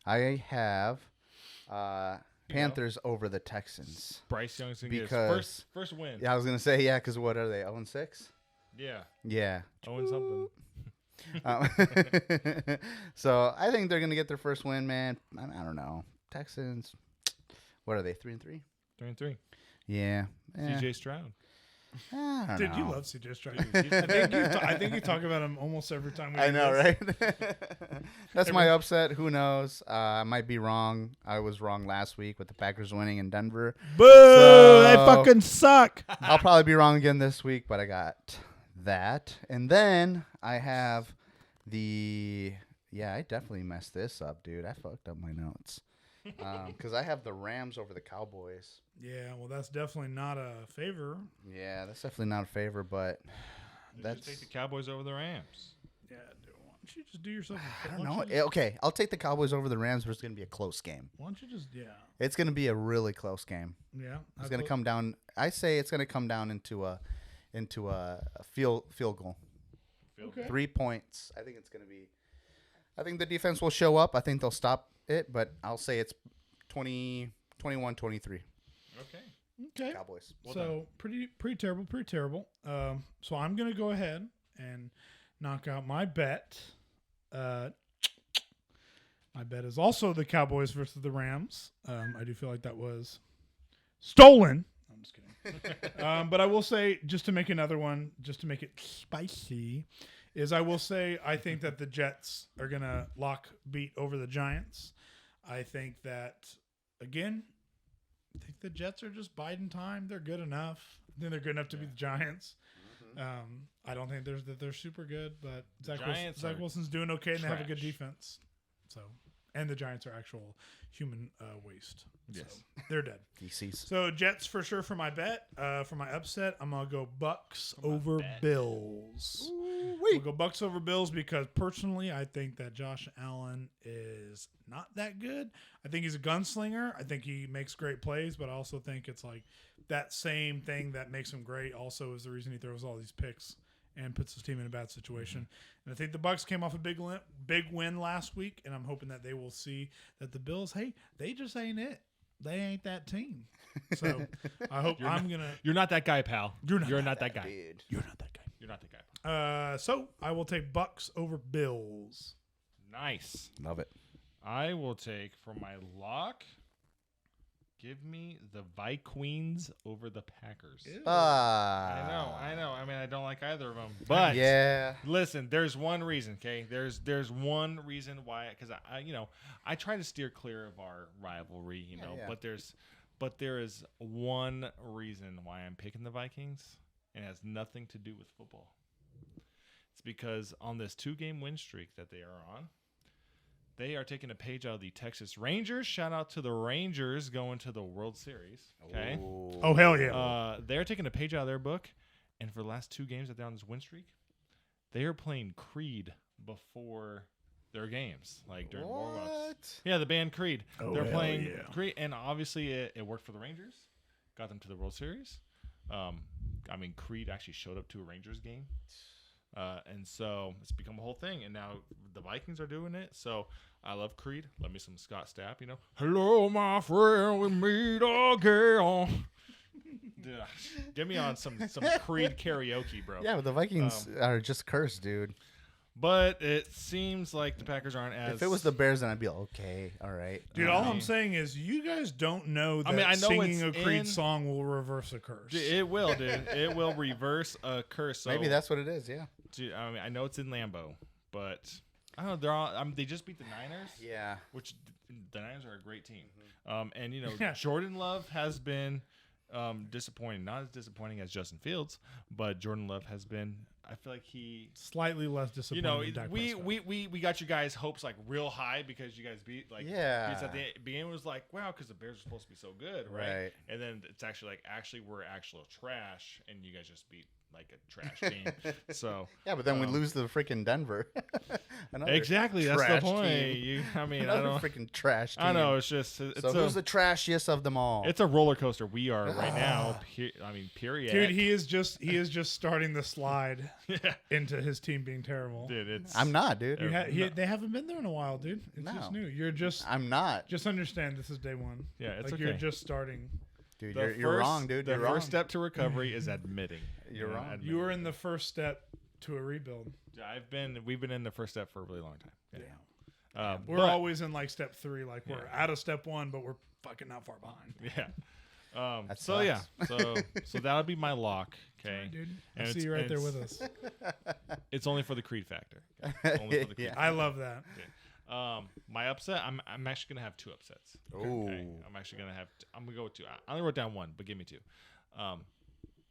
I have Panthers over the Texans. Bryce Young's going to get his Because- first win. Yeah, I was gonna say because what are they? 0-6. Yeah. Yeah. Owing something. So I think they're gonna get their first win, man. I don't know. Texans. What are they? 3-3. 3-3. Yeah. CJ Stroud. I don't Dude, know. you love CJ Stroud. Dude, I think you talk about him almost every time we I do know, this. right? That's my upset. Who knows? I might be wrong. I was wrong last week with the Packers winning in Denver. Boo! So- They fucking suck. I'll probably be wrong again this week, but I got that. And then I have the... Yeah, I definitely messed this up, dude. I fucked up my notes. Because I have the Rams over the Cowboys. Yeah, well, that's definitely not a favor. Yeah, that's definitely not a favor, but Just take the Cowboys over the Rams. Yeah, dude, why don't you just do yourself a I why don't don't know. you just- Okay, I'll take the Cowboys over the Rams, but it's going to be a close game. Why don't you just, It's going to be a really close game. yeah. It's going to come down. I say it's going to come down into a field goal. Okay. 3 points. I think it's going to be. I think the defense will show up. I think they'll stop it, but I'll say it's 21-23 Okay. Okay. Cowboys. Well So pretty terrible. So I'm gonna go ahead and knock out my bet. My bet is also the Cowboys versus the Rams. I do feel like that was stolen. I'm just kidding. But I will say, just to make another one, just to make it spicy, is I will say I think that the Jets are gonna beat over the Giants. I think that again. I think the Jets are just biding time. They're good enough. I think they're good enough to beat the Giants. I don't think they're super good, but Zach Wilson's doing okay, and they have a good trash. defense. So, and the Giants are actual human waste. Yes. So they're dead. DC's. So Jets for sure for my bet. For my upset, I'm gonna go Bucks over Bills. We'll go Bucks over Bills because personally, I think that Josh Allen is not that good. I think he's a gunslinger. I think he makes great plays, but I also think it's like that same thing that makes him great. Also, is the reason he throws all these picks and puts his team in a bad situation. And I think the Bucks came off a big win last week, and I'm hoping that they will see that the Bills, hey, they just ain't it. They ain't that team. So I hope You're not that guy, pal. You're not that guy. Dude. You're not that guy. You're not that guy. So I will take Bucks over Bills. Nice. Love it. I will take for my lock. Give me the Vikings over the Packers. I know. I mean, I don't like either of them. But yeah. listen, there's one reason, okay? There's one reason why, because I try to steer clear of our rivalry, Yeah. but there is one reason why I'm picking the Vikings, and it has nothing to do with football. It's because on this 2-game win streak that they are on, they are taking a page out of the Texas Rangers. Shout out to the Rangers going to the World Series. Okay. Oh, hell yeah. They're taking a page out of their book, and for the last 2 games that they're on this win streak, they are playing Creed before their games, like during warm-ups. Yeah, the band Creed. They're playing Creed, and obviously it worked for the Rangers, got them to the World Series. I mean, Creed actually showed up to a Rangers game, and so it's become a whole thing. And now the Vikings are doing it. So I love Creed. Love me some Scott Stapp. Hello, my friend, we meet again. Dude, get me on some Creed karaoke, bro. Yeah, but the Vikings are just cursed, dude. But it seems like the Packers aren't as. If it was the Bears, then I'd be like, okay, all right. Dude, all I'm saying is you guys don't know that I know singing a it's Creed in- song will reverse a curse. It will, dude. It will reverse a curse. So, Maybe that's what it is, yeah. Dude, I mean, I know it's in Lambeau, but I don't know. They're all. They just beat the Niners. Yeah. Which the Niners are a great team. And Yeah. Jordan Love has been disappointing. Not as disappointing as Justin Fields, but Jordan Love has been. I feel like he slightly less disappointing. Than Dak Prescott. we got you guys' hopes like real high because you guys beat like Beats at the beginning was like wow because the Bears are supposed to be so good, right? And then it's actually like we're actual trash and you guys just beat like a trash team. So yeah, but then we lose to freaking Denver. Exactly, that's the point. I don't freaking trash team. I know it's just who's the trashiest of them all? It's a roller coaster. We are right now. Period. Dude, he is just starting the slide into his team being terrible. Dude, I'm not, dude. They haven't been there in a while, dude. It's just new. You're just. I'm not. Just understand this is day one. Yeah, it's like okay. You're just starting. Dude, you're wrong, dude. The first step to recovery is admitting. You're wrong. You were in the first step to a rebuild. We've been in the first step for a really long time. Yeah. We're always in like step 3. Like we're out of step 1, but we're fucking not far behind. Yeah. So that'll be my lock. Okay. Right, dude. I see you right there with us. It's only for the Creed factor. Only for the Creed factor. I love that. Okay. My upset. I'm actually gonna have 2 upsets. Okay. I'm actually gonna have. I'm gonna go with 2. I only wrote down 1, but give me 2.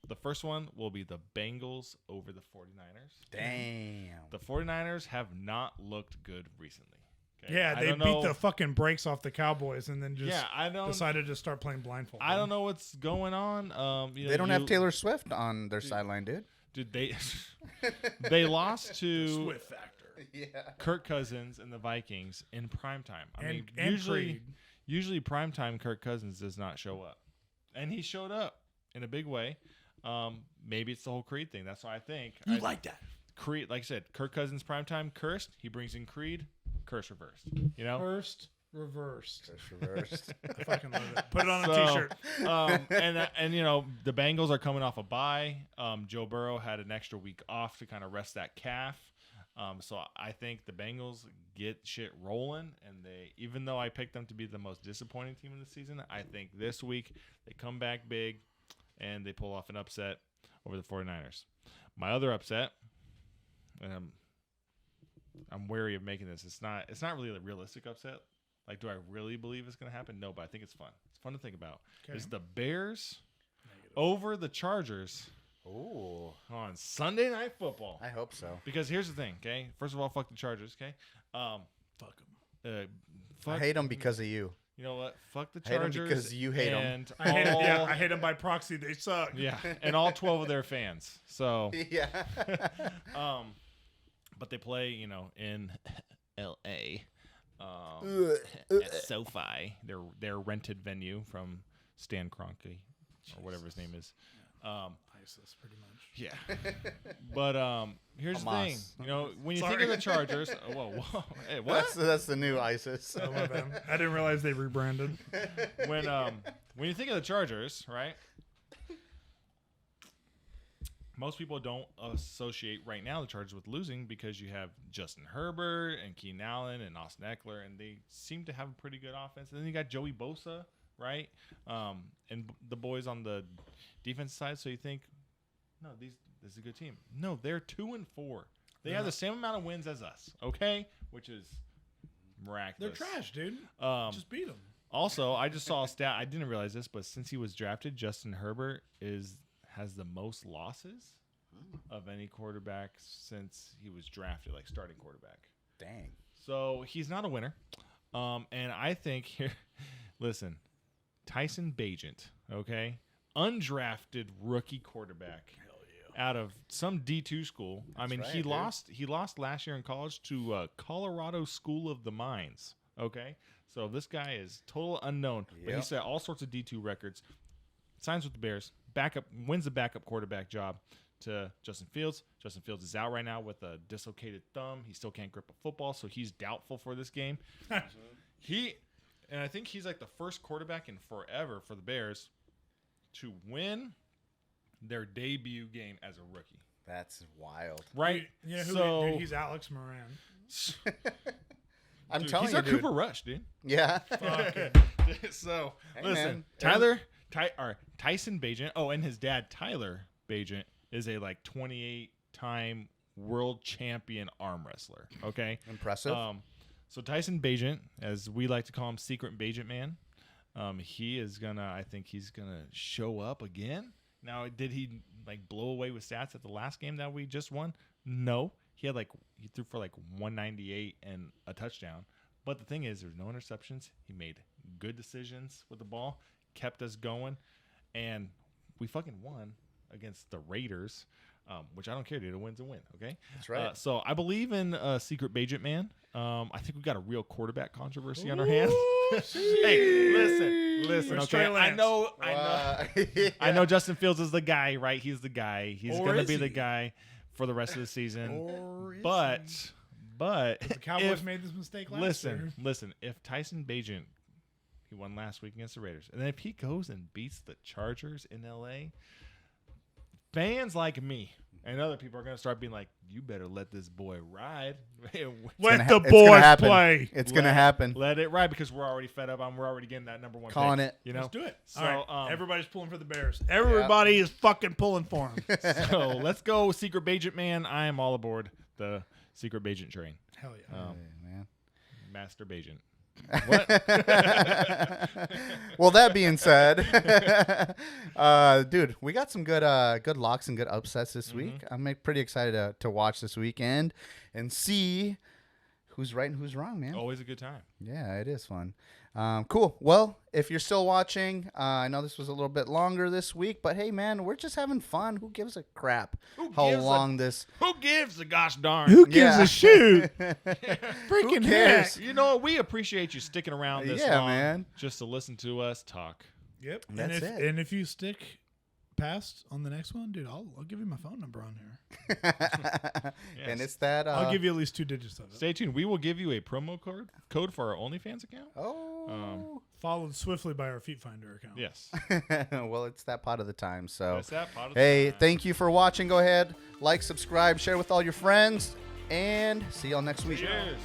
The first one will be the Bengals over the 49ers. Damn. The 49ers have not looked good recently. Okay? Yeah, they beat the fucking brakes off the Cowboys and then just decided to start playing blindfold. I don't know what's going on. They don't have Taylor Swift on their sideline, dude. Dude, they lost to Swift factor. Kirk Cousins and the Vikings in primetime. Usually primetime Kirk Cousins does not show up. And he showed up in a big way. Maybe it's the whole Creed thing. That's why I think like that. Creed, like I said, Kirk Cousins primetime cursed. He brings in Creed, curse reversed. You know, first reversed. Curse reversed. I fucking love it. Put it on a t-shirt. And you know the Bengals are coming off a bye. Joe Burrow had an extra week off to kind of rest that calf. So I think the Bengals get shit rolling, and even though I picked them to be the most disappointing team in the season, I think this week they come back big. And they pull off an upset over the 49ers. My other upset, I'm wary of making this. It's not really a realistic upset. Like, do I really believe it's going to happen? No, but I think it's fun. It's fun to think about. Okay. It's the Bears over the Chargers on Sunday Night Football. I hope so. Because here's the thing, okay? First of all, fuck the Chargers, okay? Fuck them. I hate them because of you. You know what? Fuck the Chargers. I hate them because you hate them. I hate them by proxy. They suck. Yeah, and all 12 of their fans. So yeah. But they play, in L.A. At SoFi, their rented venue from Stan Kroenke or whatever his name is. ISIS, pretty much. Yeah. But here's the thing. When you think of the Chargers, whoa, hey, what? That's the new ISIS. I love them. I didn't realize they rebranded. When you think of the Chargers, right? Most people don't associate right now the Chargers with losing because you have Justin Herbert and Keenan Allen and Austin Eckler, and they seem to have a pretty good offense. And then you got Joey Bosa, right? And the boys on the defense side. So you think, no, this is a good team. No, they're 2-4. They have the same amount of wins as us, okay? Which is miraculous. They're trash, dude. Just beat them. Also, I just saw a stat. I didn't realize this, but since he was drafted, Justin Herbert has the most losses of any quarterback since he was drafted, like starting quarterback. Dang. So he's not a winner. And I think here, listen, Tyson Bagent, okay? Undrafted rookie quarterback out of some D2 school. He lost last year in college to Colorado School of the Mines, okay? So this guy is total unknown, but he set all sorts of D2 records. Signs with the Bears, wins the backup quarterback job to Justin Fields. Justin Fields is out right now with a dislocated thumb. He still can't grip a football, so he's doubtful for this game. And I think he's like the first quarterback in forever for the Bears to win their debut game as a rookie. That's wild. Right? Yeah, dude, he's Alex Moran. I'm telling you, he's our dude. Cooper Rush, dude. Yeah. So, hey, listen, man. Tyson Bagent, and his dad, Tyler Bagent, is a 28-time world champion arm wrestler, okay? Impressive. So Tyson Bagent, as we like to call him, Secret Bagent Man, I think he's gonna show up again. Now, did he like blow away with stats at the last game that we just won? No, he threw for like 198 and a touchdown. But the thing is, there's no interceptions. He made good decisions with the ball, kept us going, and we fucking won against the Raiders. Which I don't care, dude. A win's a win, okay? That's right. So I believe in Secret Bajent Man. I think we got a real quarterback controversy on our hands. Hey, listen, Where's okay? Trey Lance? I know Justin Fields is the guy, right? He's the guy. He's Or going to is be he? the guy for the rest of the season. Or is But The Cowboys made this mistake last year. listen, if Tyson Bajent, he won last week against the Raiders, and then if he goes and beats the Chargers in LA, fans like me and other people are going to start being like, you better let this boy ride. Let the boys happen. play. It's going to happen. Let it ride because we're already fed up. We're already getting that number one Calling pick, it. You know? Let's do it. So, All right. Everybody's pulling for the Bears. Everybody is fucking pulling for them. So let's go with Secret Bajent Man. I am all aboard the Secret Bajent train. Hell yeah. Hey, man. Master Bajent. Well, that being said, dude, we got some good locks and good upsets this week. I'm pretty excited to watch this weekend and see who's right and who's wrong, man. Always a good time. Yeah, it is fun. Cool. Well, if you're still watching, I know this was a little bit longer this week, but hey, man, we're just having fun. Who gives a crap how long this? Who gives a gosh darn? Who gives Yeah. a shoot? Who Freaking cares? heck. You know what? We appreciate you sticking around this Yeah, long man. just to listen to us talk. Yep. That's it. And if you stick past on the next one, dude, I'll give you my phone number on here. And it's that. I'll give you at least 2 digits of it. Stay tuned. We will give you a promo code for our OnlyFans account. Oh. Followed swiftly by our Feet Finder account. Yes. Well, it's that pot of the time. So, That's that part of the hey, time. thank you for watching. Go ahead, like, subscribe, share with all your friends, and see y'all next week. Cheers.